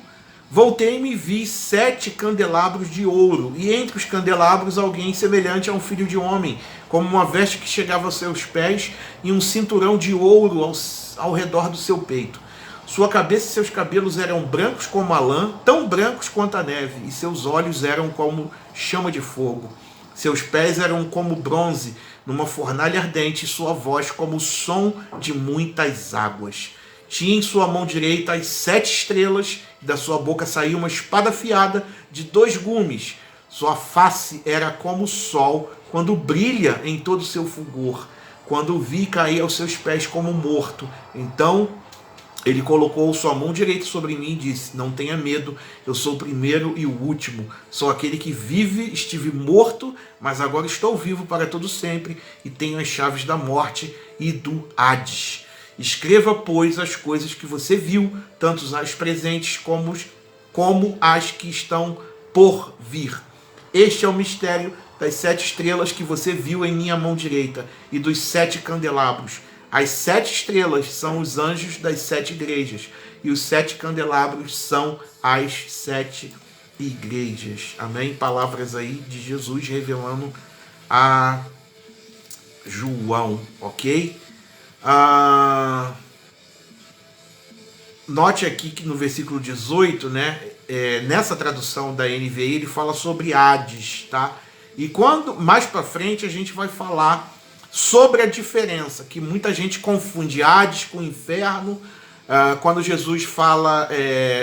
S1: Voltei-me e vi 7 candelabros de ouro, e entre os candelabros alguém semelhante a um filho de homem, como uma veste que chegava aos seus pés e um cinturão de ouro ao redor do seu peito. Sua cabeça e seus cabelos eram brancos como a lã, tão brancos quanto a neve, e seus olhos eram como chama de fogo. Seus pés eram como bronze numa fornalha ardente, e sua voz como o som de muitas águas. Tinha em sua mão direita as 7 estrelas, e da sua boca saía uma espada afiada de 2 gumes. Sua face era como o sol, quando brilha em todo o seu fulgor. Quando o vi, caí aos seus pés como morto. Então ele colocou sua mão direita sobre mim e disse: não tenha medo, eu sou o primeiro e o último. Sou aquele que vive, estive morto, mas agora estou vivo para todo sempre, e tenho as chaves da morte e do Hades. Escreva, pois, as coisas que você viu, tanto as presentes como as que estão por vir. Este é o mistério das 7 estrelas que você viu em minha mão direita e dos 7 candelabros. As 7 estrelas são os anjos das 7 igrejas, e os 7 candelabros são as 7 igrejas. Amém? Palavras aí de Jesus revelando a João, ok? Note aqui que no versículo 18, né, nessa tradução da NVI, ele fala sobre Hades, tá? E quando mais para frente a gente vai falar sobre a diferença, que muita gente confunde Hades com inferno. Quando Jesus fala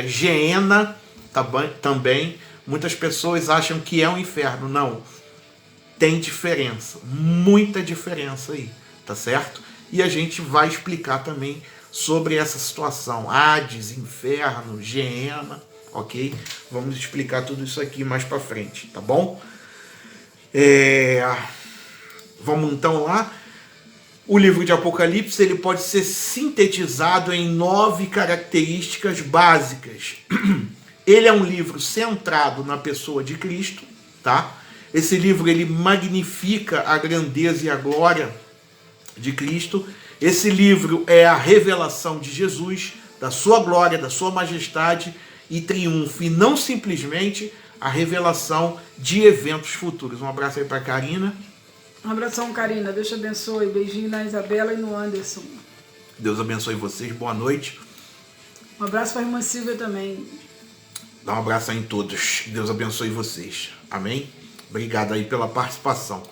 S1: Geena, também, muitas pessoas acham que é um inferno. Não, tem diferença, muita diferença aí, tá certo? E a gente vai explicar também sobre essa situação, Hades, inferno, Geena, ok? Vamos explicar tudo isso aqui mais para frente, tá bom? Vamos então lá. O livro de Apocalipse ele pode ser sintetizado em 9 características básicas. Ele é um livro centrado na pessoa de Cristo, tá? Esse livro ele magnifica a grandeza e a glória de Cristo. Esse livro é a revelação de Jesus, da sua glória, da sua majestade e triunfo, e não simplesmente a revelação de eventos futuros. Um abraço aí para Karina.
S2: Um abração, Karina. Deus te abençoe. Beijinho na Isabela e no Anderson.
S1: Deus abençoe vocês. Boa noite.
S2: Um abraço para a irmã Silvia também.
S1: Dá um abraço aí em todos. Deus abençoe vocês. Amém? Obrigado aí pela participação.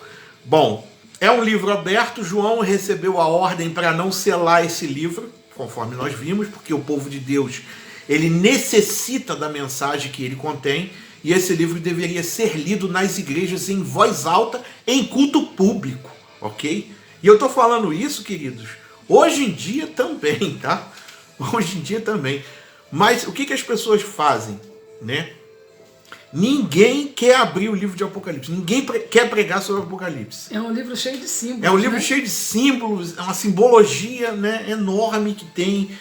S1: Bom, é um livro aberto. João recebeu a ordem para não selar esse livro, conforme nós vimos, porque o povo de Deus ele necessita da mensagem que ele contém. E esse livro deveria ser lido nas igrejas em voz alta, em culto público, ok? E eu estou falando isso, queridos, hoje em dia também, tá? Hoje em dia também. Mas o que as pessoas fazem, né? Ninguém quer abrir o livro de Apocalipse. Ninguém quer pregar sobre o Apocalipse.
S2: É um livro cheio de símbolos.
S1: É um livro cheio de símbolos, é uma simbologia, né, enorme que tem.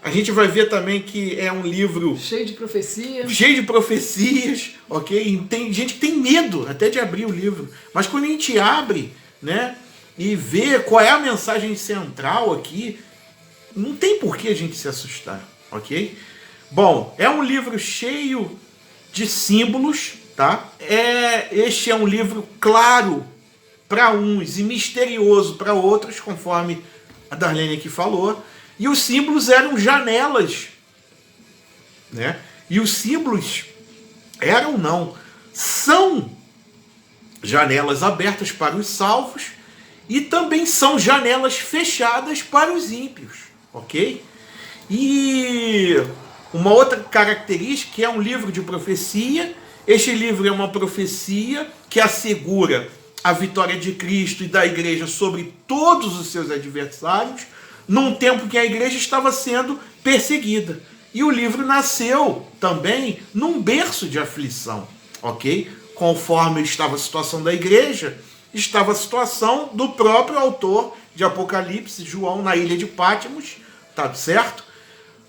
S1: A gente vai ver também que é um livro
S2: cheio de profecias.
S1: Cheio de profecias, ok? E tem gente que tem medo até de abrir o livro. Mas quando a gente abre, né, e vê qual é a mensagem central aqui, não tem por que a gente se assustar, ok? Bom, é um livro cheio de símbolos, tá? Este é um livro claro para uns e misterioso para outros, conforme a Darlene aqui falou. E os símbolos eram janelas, né? E os símbolos são janelas abertas para os salvos e também são janelas fechadas para os ímpios, ok? E uma outra característica que é um livro de profecia. Este livro é uma profecia que assegura a vitória de Cristo e da igreja sobre todos os seus adversários, num tempo que a igreja estava sendo perseguida. E o livro nasceu também num berço de aflição, ok? Conforme estava a situação da igreja, estava a situação do próprio autor de Apocalipse, João, na ilha de Patmos, tá certo?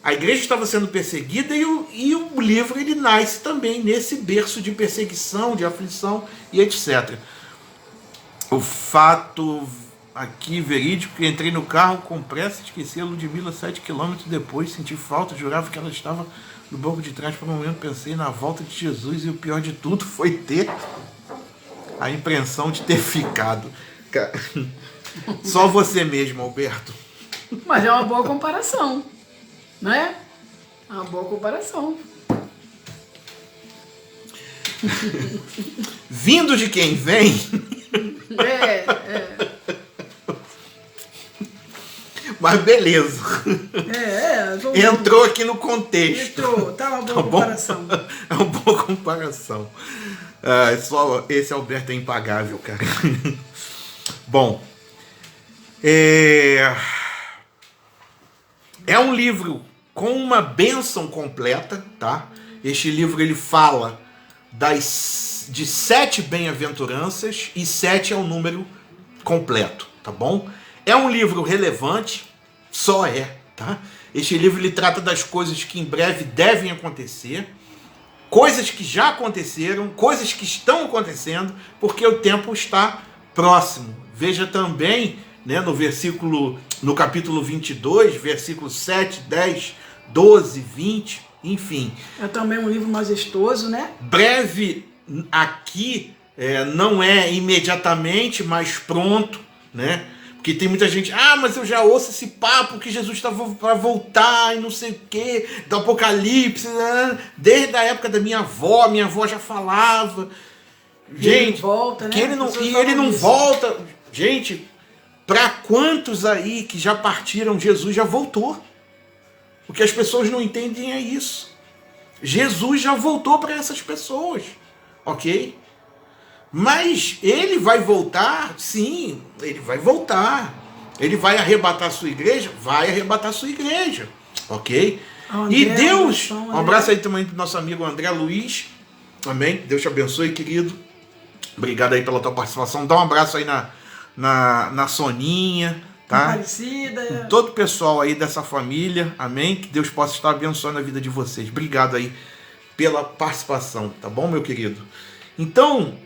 S1: A igreja estava sendo perseguida e o livro ele nasce também nesse berço de perseguição, de aflição e etc. O fato aqui verídico que entrei no carro com pressa, esqueci a Ludmilla 7 km depois, senti falta, jurava que ela estava no banco de trás. Por um momento pensei na volta de Jesus e o pior de tudo foi ter a impressão de ter ficado. Só você mesmo, Alberto.
S2: Mas é uma boa comparação, né? É uma boa comparação.
S1: Vindo de quem vem... Mas beleza. Entrou aqui no contexto.
S2: Entrou, tá uma boa comparação.
S1: É uma boa comparação. Só esse Alberto é impagável, cara. Bom, é um livro com uma bênção completa, tá? Este livro ele fala de 7 bem-aventuranças e 7 é o número completo, tá bom? É um livro relevante, só é, tá? Este livro ele trata das coisas que em breve devem acontecer, coisas que já aconteceram, coisas que estão acontecendo, porque o tempo está próximo. Veja também, né, no capítulo 22, versículos 7, 10, 12, 20, enfim.
S2: É também um livro majestoso, né?
S1: Breve aqui não é imediatamente, mas pronto, né? Porque tem muita gente, mas eu já ouço esse papo que Jesus estava para voltar e não sei o que, do Apocalipse, né? Desde a época da minha avó já falava. Gente,
S2: ele volta, né?
S1: Que ele não volta. Gente, para quantos aí que já partiram, Jesus já voltou. O que as pessoas não entendem é isso. Jesus já voltou para essas pessoas, ok? Mas ele vai voltar, sim, ele vai voltar. Ele vai arrebatar a sua igreja? Vai arrebatar a sua igreja, ok?
S2: André,
S1: e Deus, um abraço aí também para o nosso amigo André Luiz, amém? Deus te abençoe, querido. Obrigado aí pela tua participação. Dá um abraço aí na Soninha, tá?
S2: Aparecida.
S1: Todo o pessoal aí dessa família, amém? Que Deus possa estar abençoando a vida de vocês. Obrigado aí pela participação, tá bom, meu querido? Então,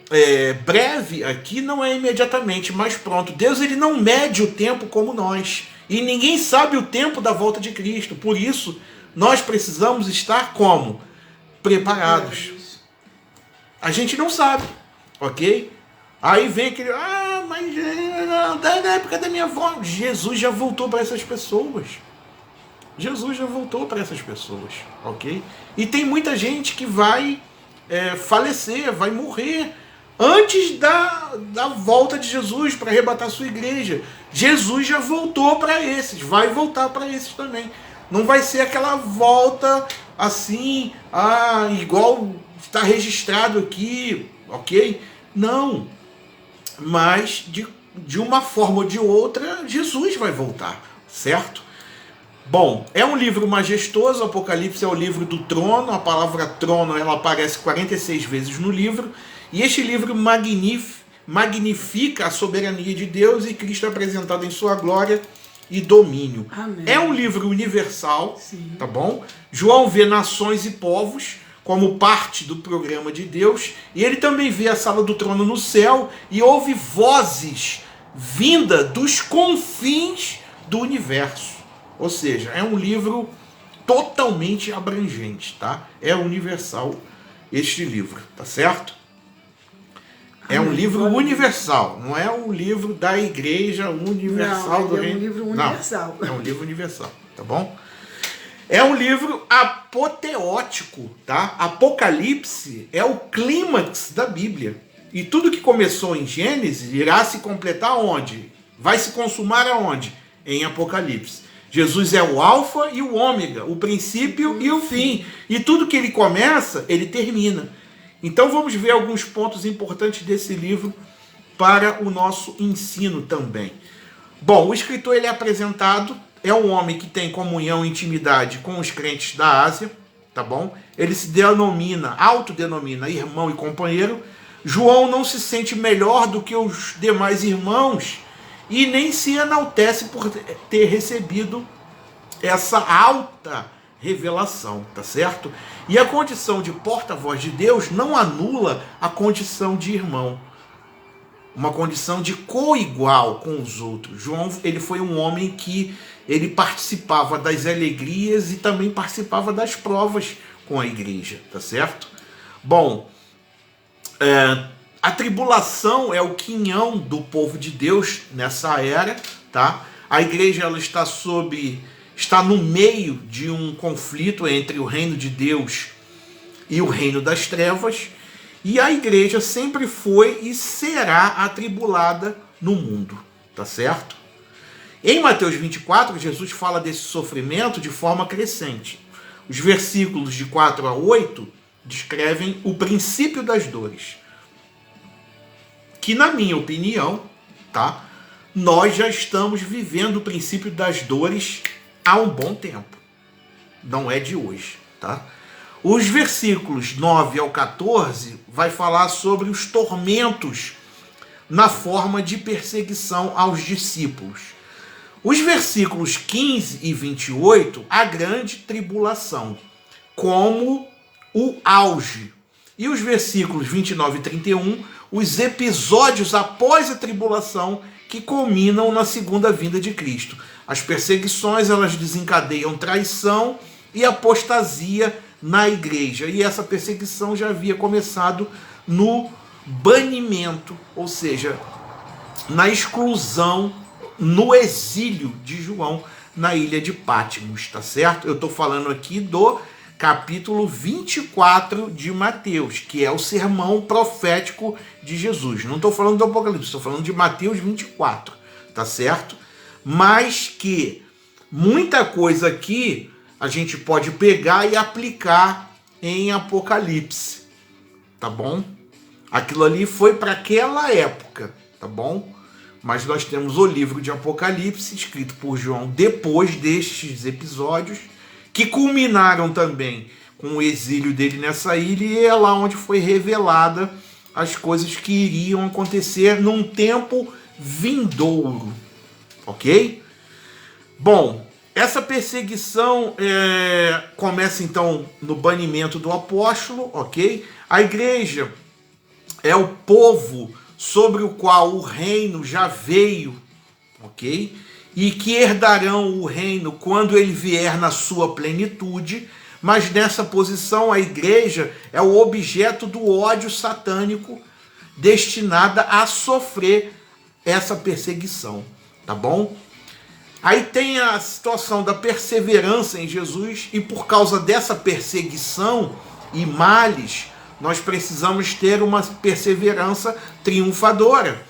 S1: breve aqui não é imediatamente, mas pronto. Deus ele não mede o tempo como nós. E ninguém sabe o tempo da volta de Cristo. Por isso, nós precisamos estar como? Preparados. A gente não sabe, ok? Aí vem aquele, mas da época da minha avó, Jesus já voltou para essas pessoas. Jesus já voltou para essas pessoas, ok? E tem muita gente que vai falecer, vai morrer antes da volta de Jesus para arrebatar a sua igreja. Jesus já voltou para esses, vai voltar para esses também. Não vai ser aquela volta assim, igual está registrado aqui, ok? Não. Mas de uma forma ou de outra, Jesus vai voltar, certo? Bom, é um livro majestoso. Apocalipse é o livro do trono. A palavra trono ela aparece 46 vezes no livro. E este livro magnifica a soberania de Deus e Cristo apresentado em sua glória e domínio.
S2: Amém.
S1: É um livro universal,
S2: sim,
S1: tá bom? João vê nações e povos como parte do programa de Deus. E ele também vê a sala do trono no céu e ouve vozes vinda dos confins do universo. Ou seja, é um livro totalmente abrangente, tá? É universal este livro, tá certo? É um livro universal, não é um livro da Igreja Universal do Reino.
S2: É um livro universal.
S1: Não, é um livro universal, tá bom? É um livro apoteótico, tá? Apocalipse é o clímax da Bíblia. E tudo que começou em Gênesis irá se completar onde? Vai se consumar aonde? Em Apocalipse. Jesus é o alfa e o ômega, o princípio e o fim. E tudo que ele começa, ele termina. Então vamos ver alguns pontos importantes desse livro para o nosso ensino também. Bom, o escritor ele é apresentado, é um homem que tem comunhão e intimidade com os crentes da Ásia, tá bom? Ele se autodenomina irmão e companheiro. João não se sente melhor do que os demais irmãos e nem se enaltece por ter recebido essa alta revelação, tá certo? E a condição de porta-voz de Deus não anula a condição de irmão, uma condição de coigual com os outros. João, ele foi um homem que ele participava das alegrias e também participava das provas com a igreja, tá certo? Bom, a tribulação é o quinhão do povo de Deus nessa era, tá? A igreja ela está no meio de um conflito entre o reino de Deus e o reino das trevas, e a igreja sempre foi e será atribulada no mundo, tá certo? Em Mateus 24, Jesus fala desse sofrimento de forma crescente. Os versículos de 4 a 8 descrevem o princípio das dores, que na minha opinião, tá? Nós já estamos vivendo o princípio das dores há um bom tempo. Não é de hoje, tá? Os versículos 9 ao 14 vai falar sobre os tormentos na forma de perseguição aos discípulos. Os versículos 15 e 28, a grande tribulação, como o auge. E os versículos 29 e 31, os episódios após a tribulação que culminam na segunda vinda de Cristo. As perseguições, elas desencadeiam traição e apostasia na igreja. E essa perseguição já havia começado no banimento, ou seja, na exclusão, no exílio de João na ilha de Patmos, tá certo? Eu estou falando aqui do capítulo 24 de Mateus, que é o sermão profético de Jesus. Não estou falando do Apocalipse, estou falando de Mateus 24, tá certo? Mas que muita coisa aqui a gente pode pegar e aplicar em Apocalipse, tá bom? Aquilo ali foi para aquela época, tá bom? Mas nós temos o livro de Apocalipse, escrito por João depois destes episódios, que culminaram também com o exílio dele nessa ilha, e é lá onde foi revelada as coisas que iriam acontecer num tempo vindouro, ok? Bom, essa perseguição começa então no banimento do apóstolo, ok? A igreja é o povo sobre o qual o reino já veio, ok? E que herdarão o reino quando ele vier na sua plenitude, mas nessa posição a igreja é o objeto do ódio satânico destinada a sofrer essa perseguição, tá bom? Aí tem a situação da perseverança em Jesus, e por causa dessa perseguição e males, nós precisamos ter uma perseverança triunfadora.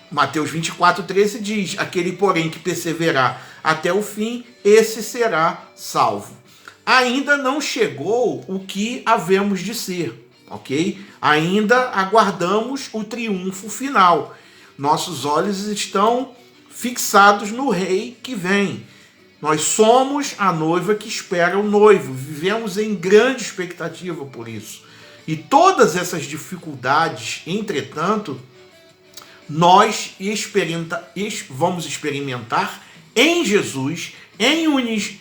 S1: Mateus 24:13 diz: aquele, porém, que perseverar até o fim, esse será salvo. Ainda não chegou o que havemos de ser, ok? Ainda aguardamos o triunfo final. Nossos olhos estão fixados no rei que vem. Nós somos a noiva que espera o noivo. Vivemos em grande expectativa por isso. E todas essas dificuldades, entretanto, nós vamos experimentar em Jesus, em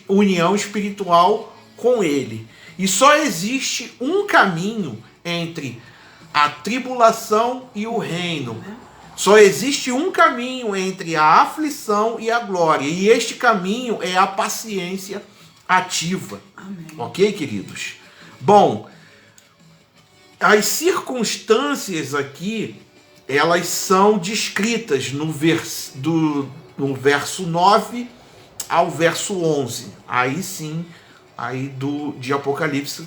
S1: união espiritual com Ele. E só existe um caminho entre a tribulação e o reino. Só existe um caminho entre a aflição e a glória. E este caminho é a paciência ativa. Amém. Ok, queridos? Bom, as circunstâncias aqui, elas são descritas no verso 9 ao verso 11. Aí sim, aí de Apocalipse,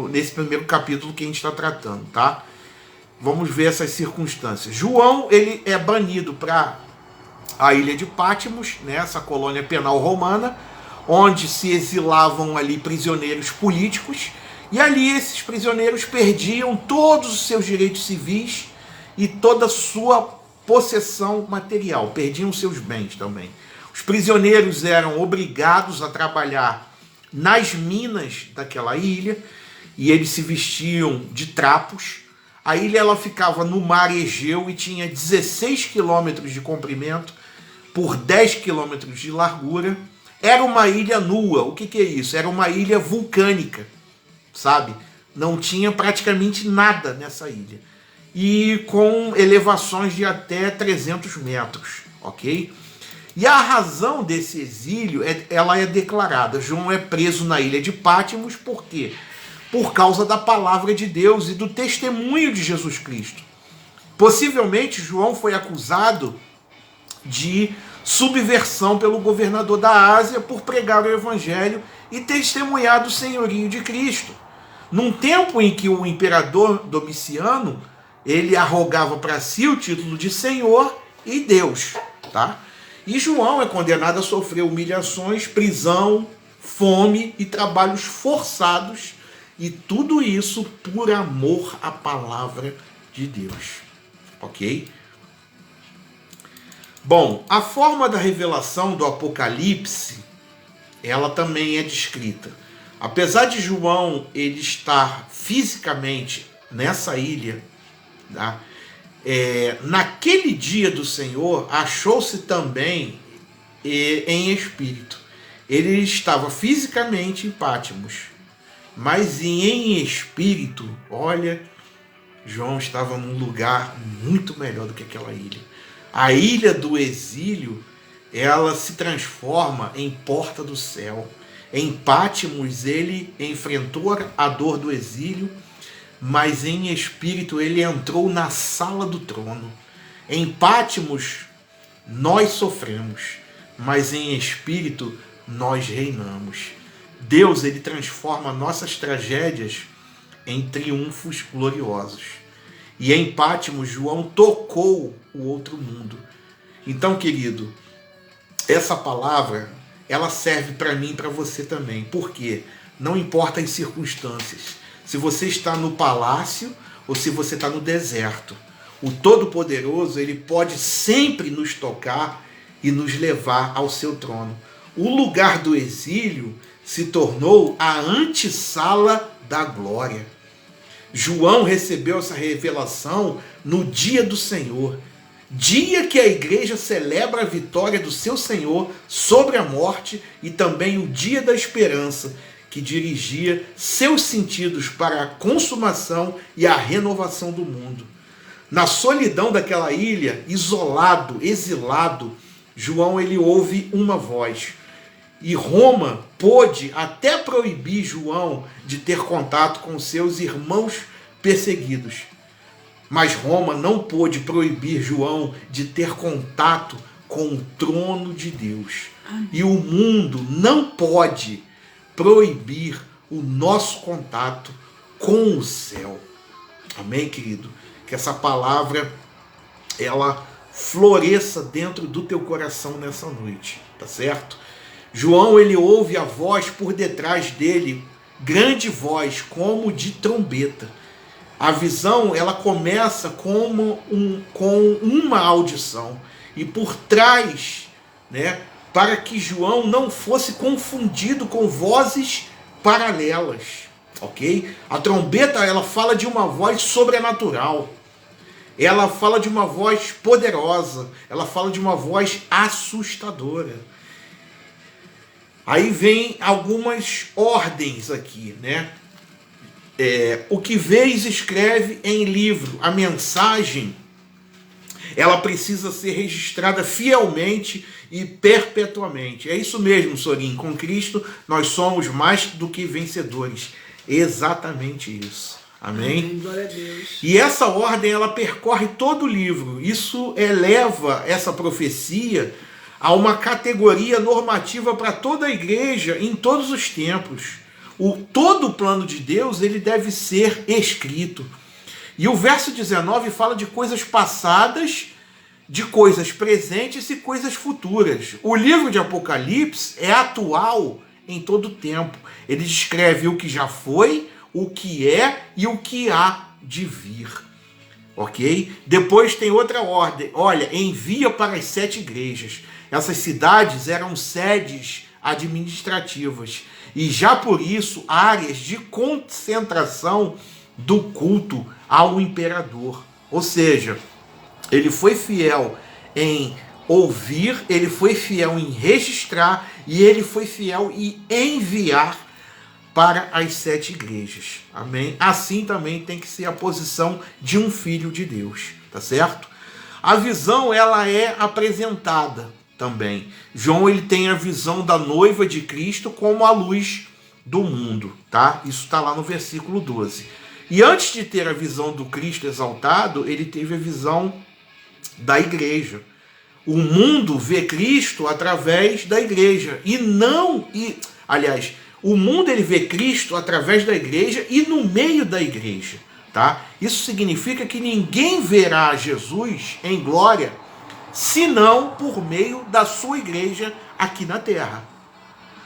S1: nesse primeiro capítulo que a gente está tratando, tá? Vamos ver essas circunstâncias. João, ele é banido para a ilha de Patmos, né, essa colônia penal romana, onde se exilavam ali prisioneiros políticos, e ali esses prisioneiros perdiam todos os seus direitos civis e toda a sua possessão material, perdiam seus bens também. Os prisioneiros eram obrigados a trabalhar nas minas daquela ilha, e eles se vestiam de trapos. A ilha ela ficava no mar Egeu e tinha 16 quilômetros de comprimento por 10 quilômetros de largura. Era uma ilha nua. O que é isso? Era uma ilha vulcânica, sabe? Não tinha praticamente nada nessa ilha. E com elevações de até 300 metros, ok? E a razão desse exílio, ela é declarada. João é preso na ilha de Pátimos, por quê? Por causa da palavra de Deus e do testemunho de Jesus Cristo. Possivelmente, João foi acusado de subversão pelo governador da Ásia por pregar o evangelho e testemunhar do senhorio de Cristo. Num tempo em que o imperador Domiciano, ele arrogava para si o título de Senhor e Deus, tá? E João é condenado a sofrer humilhações, prisão, fome e trabalhos forçados, e tudo isso por amor à palavra de Deus, ok? Bom, a forma da revelação do Apocalipse, ela também é descrita. Apesar de João ele estar fisicamente nessa ilha, tá? Naquele dia do Senhor, achou-se também em espírito. Ele estava fisicamente em Pátimos, mas em espírito, olha, João estava num lugar muito melhor do que aquela ilha. A ilha do exílio, ela se transforma em porta do céu. Em Pátimos ele enfrentou a dor do exílio, mas em espírito ele entrou na sala do trono. Em Pátimos nós sofremos, mas em espírito nós reinamos. Deus, ele transforma nossas tragédias em triunfos gloriosos. E em Pátimos, João tocou o outro mundo. Então, querido, essa palavra, ela serve para mim e para você também. Por quê? Não importa as circunstâncias. Se você está no palácio ou se você está no deserto, o Todo-Poderoso, ele pode sempre nos tocar e nos levar ao seu trono. O lugar do exílio se tornou a antessala da glória. João recebeu essa revelação no dia do Senhor, dia que a igreja celebra a vitória do seu Senhor sobre a morte, e também o dia da esperança, que dirigia seus sentidos para a consumação e a renovação do mundo. Na solidão daquela ilha, isolado, exilado, João ele ouve uma voz. E Roma pôde até proibir João de ter contato com seus irmãos perseguidos. Mas Roma não pôde proibir João de ter contato com o trono de Deus. E o mundo não pode proibir o nosso contato com o céu. Amém, querido? Que essa palavra, ela floresça dentro do teu coração nessa noite, tá certo? João, ele ouve a voz por detrás dele, grande voz, como de trombeta. A visão, ela começa com uma audição. E por trás, né, para que João não fosse confundido com vozes paralelas, ok? A trombeta, ela fala de uma voz sobrenatural. Ela fala de uma voz poderosa. Ela fala de uma voz assustadora. Aí vem algumas ordens aqui, né? O que vês, escreve em livro. A mensagem, ela precisa ser registrada fielmente e perpetuamente. É isso mesmo, Sorim. Com Cristo nós somos mais do que vencedores. Exatamente isso. Amém?
S2: Amém. Glória a Deus.
S1: E essa ordem, ela percorre todo o livro. Isso eleva essa profecia a uma categoria normativa para toda a igreja em todos os tempos. Todo o plano de Deus, ele deve ser escrito. E o verso 19 fala de coisas passadas, de coisas presentes e coisas futuras. O livro de Apocalipse é atual em todo o tempo. Ele descreve o que já foi, o que é e o que há de vir. ok? Depois tem outra ordem, olha, envia para as 7 igrejas. Essas cidades eram sedes administrativas e já por isso áreas de concentração do culto ao imperador. Ou seja, ele foi fiel em ouvir, ele foi fiel em registrar e ele foi fiel em enviar para as 7 igrejas. Amém? Assim também tem que ser a posição de um filho de Deus, tá certo? A visão, ela é apresentada também. João, ele tem a visão da noiva de Cristo como a luz do mundo, tá? Isso está lá no versículo 12. E antes de ter a visão do Cristo exaltado, ele teve a visão da igreja. O mundo vê Cristo através da igreja e não, aliás, o mundo ele vê Cristo através da igreja e no meio da igreja, tá? Isso significa que ninguém verá Jesus em glória senão por meio da sua igreja aqui na terra.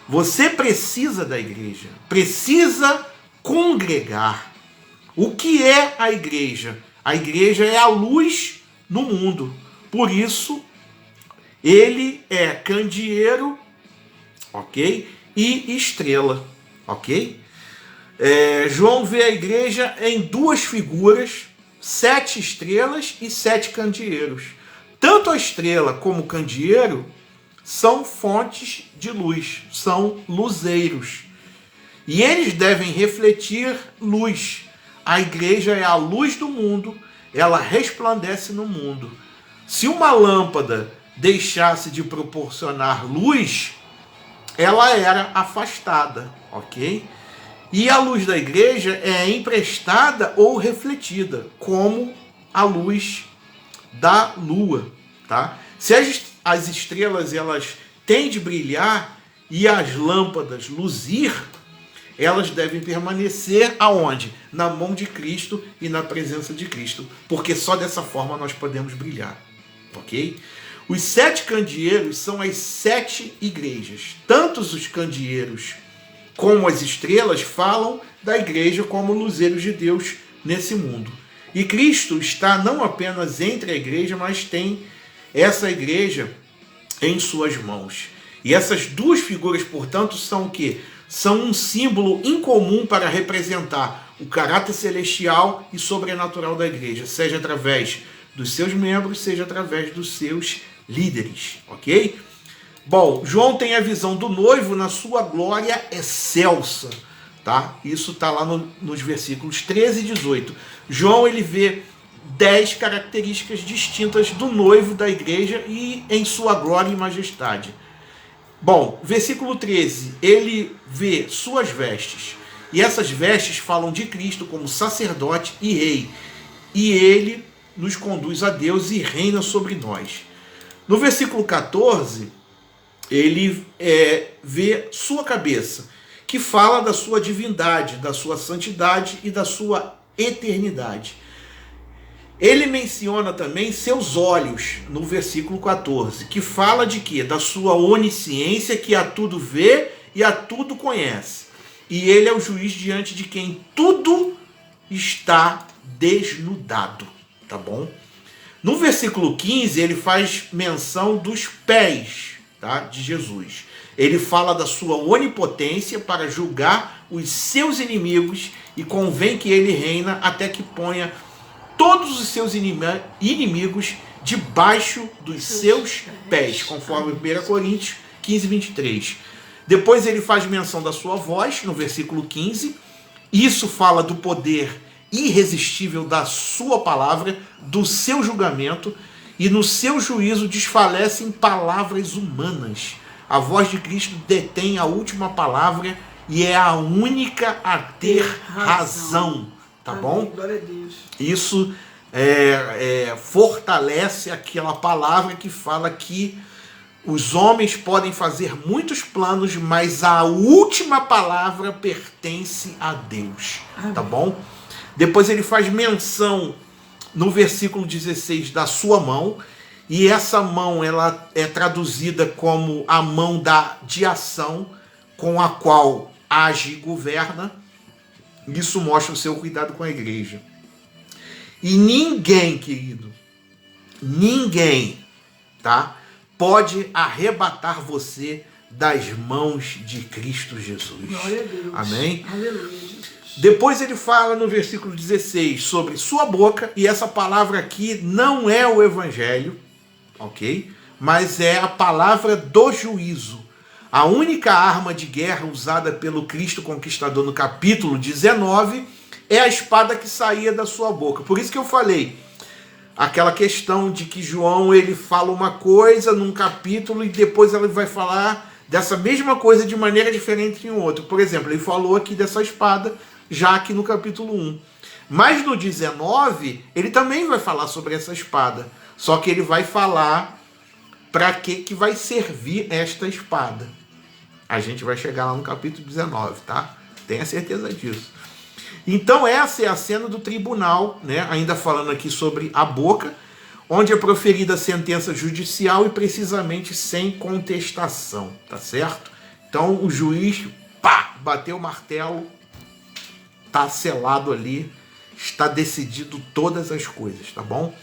S1: Você precisa da igreja, precisa congregar. O que é a igreja? A igreja é a luz no mundo. Por isso, ele é candeeiro, ok? E estrela, ok? João vê a igreja em 2 figuras, 7 estrelas e 7 candeeiros. Tanto a estrela como o candeeiro são fontes de luz, são luzeiros. E eles devem refletir luz. A igreja é a luz do mundo, ela resplandece no mundo. Se uma lâmpada deixasse de proporcionar luz, ela era afastada, ok? E a luz da igreja é emprestada ou refletida, como a luz da lua, tá? Se as estrelas elas têm de brilhar e as lâmpadas luzir, elas devem permanecer aonde? Na mão de Cristo e na presença de Cristo, porque só dessa forma nós podemos brilhar, ok? Os 7 candeeiros são as 7 igrejas. Tanto os candeeiros como as estrelas falam da igreja como luzeiros de Deus nesse mundo. E Cristo está não apenas entre a igreja, mas tem essa igreja em suas mãos. E essas 2 figuras, portanto, são o quê? São um símbolo incomum para representar o caráter celestial e sobrenatural da igreja, seja através dos seus membros, seja através dos seus líderes, ok? Bom, João tem a visão do noivo na sua glória excelsa, tá? Isso está lá nos versículos 13 e 18. João, ele vê 10 características distintas do noivo da igreja e em sua glória e majestade. Bom, versículo 13, ele vê suas vestes, e essas vestes falam de Cristo como sacerdote e rei, e ele nos conduz a Deus e reina sobre nós. No versículo 14, ele vê sua cabeça, que fala da sua divindade, da sua santidade e da sua eternidade. Ele menciona também seus olhos, no versículo 14, que fala de quê? Da sua onisciência, que a tudo vê e a tudo conhece. E ele é o juiz diante de quem tudo está desnudado, tá bom? No versículo 15, ele faz menção dos pés, tá, de Jesus. Ele fala da sua onipotência para julgar os seus inimigos e convém que ele reina até que ponha todos os seus inimigos debaixo dos seus pés, conforme 1 Coríntios 15, 23. Depois ele faz menção da sua voz, no versículo 15. Isso fala do poder irresistível da sua palavra, do seu julgamento, e no seu juízo desfalecem palavras humanas. A voz de Cristo detém a última palavra e é a única a ter razão. Tá bom?
S2: Glória a Deus.
S1: Isso fortalece aquela palavra que fala que os homens podem fazer muitos planos, mas a última palavra pertence a Deus. Amém. Tá bom? Depois ele faz menção no versículo 16 da sua mão, e essa mão ela é traduzida como a mão de ação com a qual age e governa. Isso mostra o seu cuidado com a igreja. E ninguém, querido, ninguém, tá, pode arrebatar você das mãos de Cristo Jesus.
S2: Glória a Deus.
S1: Amém?
S2: Aleluia, Jesus.
S1: Depois ele fala no versículo 16 sobre sua boca, e essa palavra aqui não é o evangelho, ok? Mas é a palavra do juízo. A única arma de guerra usada pelo Cristo conquistador no capítulo 19 é a espada que saía da sua boca. Por isso que eu falei, aquela questão de que João ele fala uma coisa num capítulo e depois ele vai falar dessa mesma coisa de maneira diferente em outro. Por exemplo, ele falou aqui dessa espada já aqui no capítulo 1. Mas no 19, ele também vai falar sobre essa espada. Só que ele vai falar para que vai servir esta espada. A gente vai chegar lá no capítulo 19, tá? Tenha certeza disso. Então essa é a cena do tribunal, né? Ainda falando aqui sobre a boca, onde é proferida a sentença judicial e precisamente sem contestação, tá certo? Então o juiz, bateu o martelo, tá selado ali, está decidido todas as coisas, tá bom?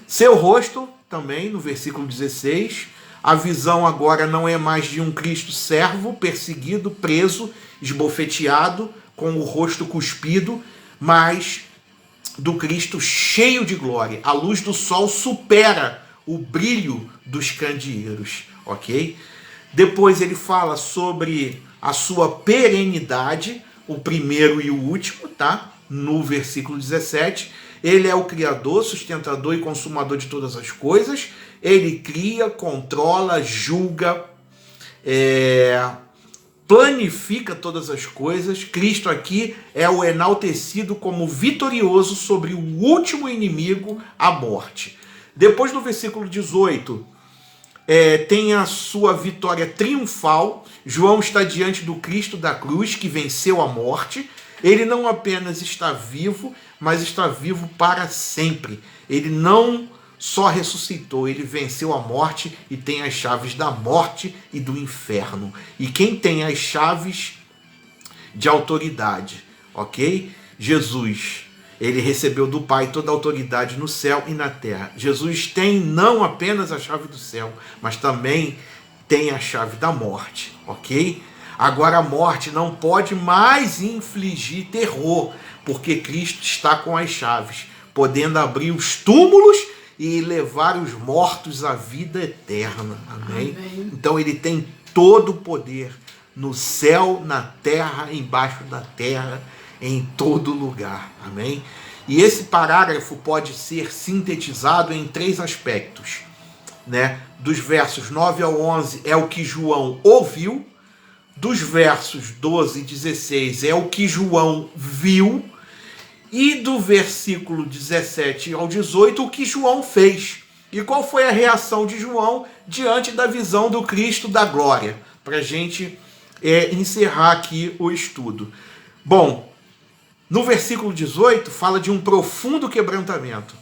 S1: Seu rosto, também, no versículo 16, a visão agora não é mais de um Cristo servo, perseguido, preso, esbofeteado, com o rosto cuspido, mas do Cristo cheio de glória. A luz do sol supera o brilho dos candeeiros, ok? Depois ele fala sobre a sua perenidade, o primeiro e o último, tá? No versículo 17, ele é o criador, sustentador e consumador de todas as coisas. Ele cria, controla, julga, planifica todas as coisas. Cristo aqui é o enaltecido como vitorioso sobre o último inimigo, a morte. Depois no versículo 18, tem a sua vitória triunfal. João está diante do Cristo da cruz, que venceu a morte. Ele não apenas está vivo, mas está vivo para sempre. Ele não só ressuscitou, ele venceu a morte e tem as chaves da morte e do inferno. E quem tem as chaves de autoridade, ok? Jesus, ele recebeu do Pai toda a autoridade no céu e na terra. Jesus tem não apenas a chave do céu, mas também tem a chave da morte, ok? Agora a morte não pode mais infligir terror, porque Cristo está com as chaves, podendo abrir os túmulos e levar os mortos à vida eterna. Amém?
S2: Amém.
S1: Então ele tem todo o poder no céu, na terra, embaixo da terra, em todo lugar. Amém? E esse parágrafo pode ser sintetizado em 3 aspectos, né? Dos versos 9 ao 11 é o que João ouviu, dos versos 12 e 16 é o que João viu, e do versículo 17 ao 18, o que João fez. E qual foi a reação de João diante da visão do Cristo da glória? Para a gente encerrar aqui o estudo. Bom, no versículo 18 fala de um profundo quebrantamento.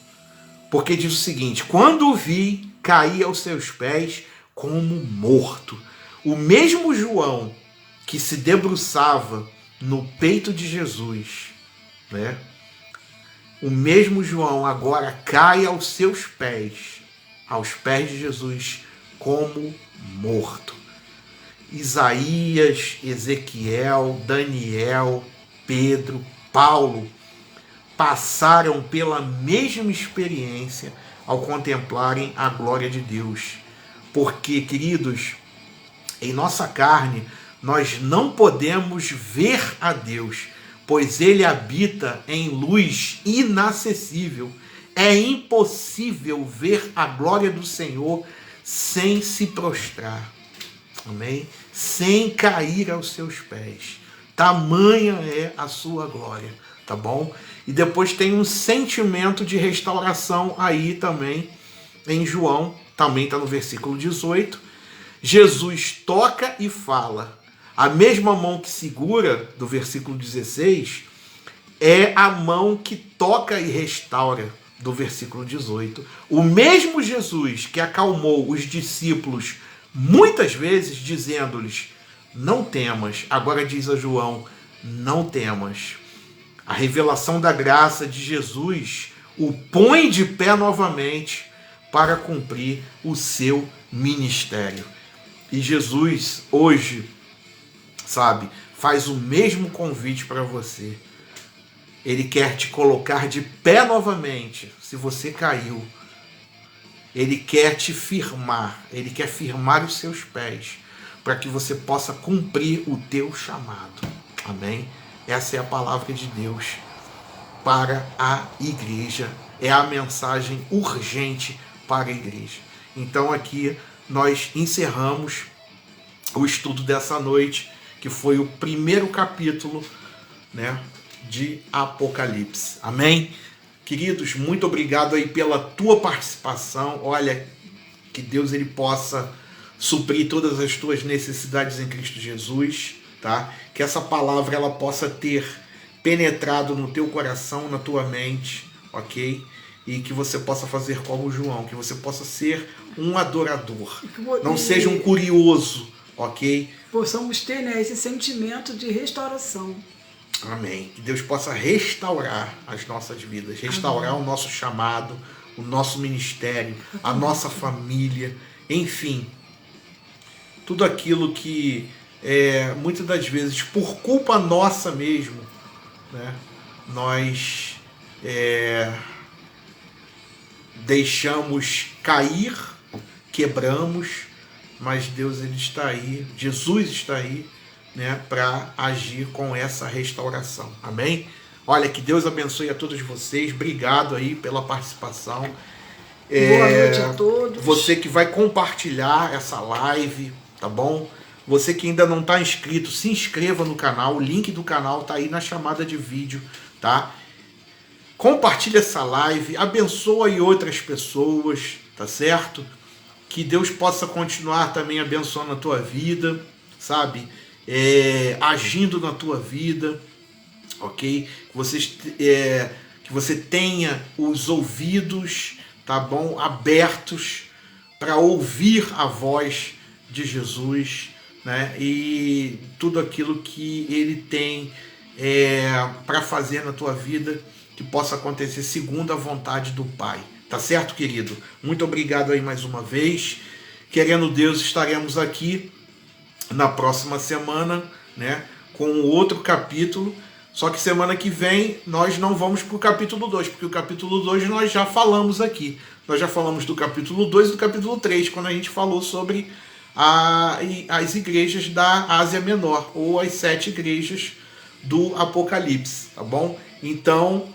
S1: Porque diz o seguinte: quando o vi, caí aos seus pés como morto. O mesmo João que se debruçava no peito de Jesus, né? O mesmo João agora cai aos seus pés de Jesus, como morto. Isaías, Ezequiel, Daniel, Pedro, Paulo passaram pela mesma experiência ao contemplarem a glória de Deus. Porque, queridos, em nossa carne nós não podemos ver a Deus, pois ele habita em luz inacessível. É impossível ver a glória do Senhor sem se prostrar, amém? Sem cair aos seus pés. Tamanha é a sua glória, tá bom? E depois tem um sentimento de restauração aí também em João, também está no versículo 18. Jesus toca e fala. A mesma mão que segura, do versículo 16, é a mão que toca e restaura, do versículo 18. O mesmo Jesus que acalmou os discípulos muitas vezes, dizendo-lhes: não temas, agora diz a João: não temas. A revelação da graça de Jesus o põe de pé novamente para cumprir o seu ministério. E Jesus hoje, sabe, faz o mesmo convite para você. Ele quer te colocar de pé novamente, se você caiu. Ele quer te firmar, ele quer firmar os seus pés, para que você possa cumprir o teu chamado. Amém? Essa é a palavra de Deus para a igreja. É a mensagem urgente para a igreja. Então aqui nós encerramos o estudo dessa noite, que foi o primeiro capítulo, né, de Apocalipse. Amém? Queridos, muito obrigado aí pela tua participação. Olha, que Deus ele possa suprir todas as tuas necessidades em Cristo Jesus, tá? Que essa palavra ela possa ter penetrado no teu coração, na tua mente, ok? E que você possa fazer como João, que você possa ser um adorador, não seja um curioso, ok?
S2: Possamos ter, né, esse sentimento de restauração.
S1: Amém. Que Deus possa restaurar as nossas vidas, restaurar o nosso chamado, o nosso ministério, a nossa família, enfim, tudo aquilo que muitas das vezes, por culpa nossa mesmo, né, nós deixamos cair, quebramos, mas Deus ele está aí, Jesus está aí, né, para agir com essa restauração. Amém? Olha, que Deus abençoe a todos vocês. Obrigado aí pela participação.
S2: Boa noite a todos.
S1: Você que vai compartilhar essa live, tá bom? Você que ainda não está inscrito, se inscreva no canal. O link do canal tá aí na chamada de vídeo, tá? Compartilhe essa live, abençoa aí outras pessoas, tá certo? Que Deus possa continuar também abençoando a tua vida, sabe? Agindo na tua vida, ok? Que você tenha os ouvidos, tá bom, abertos para ouvir a voz de Jesus, né? E tudo aquilo que Ele tem para fazer na tua vida, que possa acontecer segundo a vontade do Pai. Tá certo, querido? Muito obrigado aí mais uma vez. Querendo Deus, estaremos aqui na próxima semana, né, com outro capítulo. Só que semana que vem nós não vamos para o capítulo 2, porque o capítulo 2 nós já falamos aqui. Nós já falamos do capítulo 2 e do capítulo 3, quando a gente falou sobre as igrejas da Ásia Menor, ou as 7 igrejas do Apocalipse, tá bom? Então,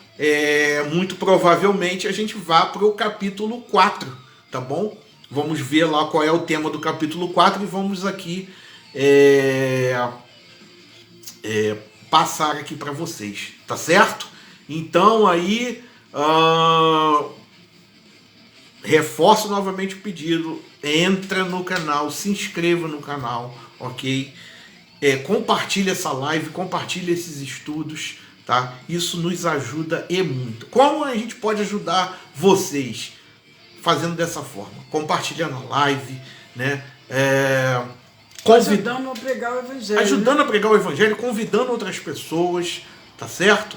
S1: muito provavelmente a gente vá para o capítulo 4, tá bom? Vamos ver lá qual é o tema do capítulo 4 e vamos aqui passar aqui para vocês, tá certo? Então aí reforço novamente o pedido, entra no canal, se inscreva no canal, ok? Compartilhe essa live, compartilhe esses estudos, tá? Isso nos ajuda e muito. Como a gente pode ajudar vocês? Fazendo dessa forma, compartilhando a live, né?
S2: Ajudando a pregar o evangelho.
S1: Ajudando, né, a pregar o evangelho, convidando outras pessoas, tá certo?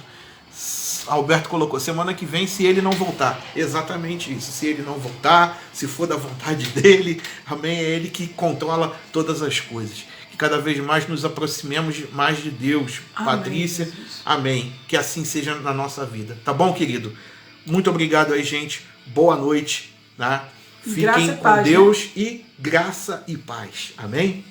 S1: Alberto colocou, semana que vem, se ele não voltar. Exatamente isso, se ele não voltar, se for da vontade dele, amém, é ele que controla todas as coisas. Que cada vez mais nos aproximemos mais de Deus. Amém, Patrícia, Jesus. Amém, que assim seja na nossa vida. Tá bom, querido? Muito obrigado aí, gente. Boa noite, tá? Fiquem com Deus, né? E graça e paz. Amém?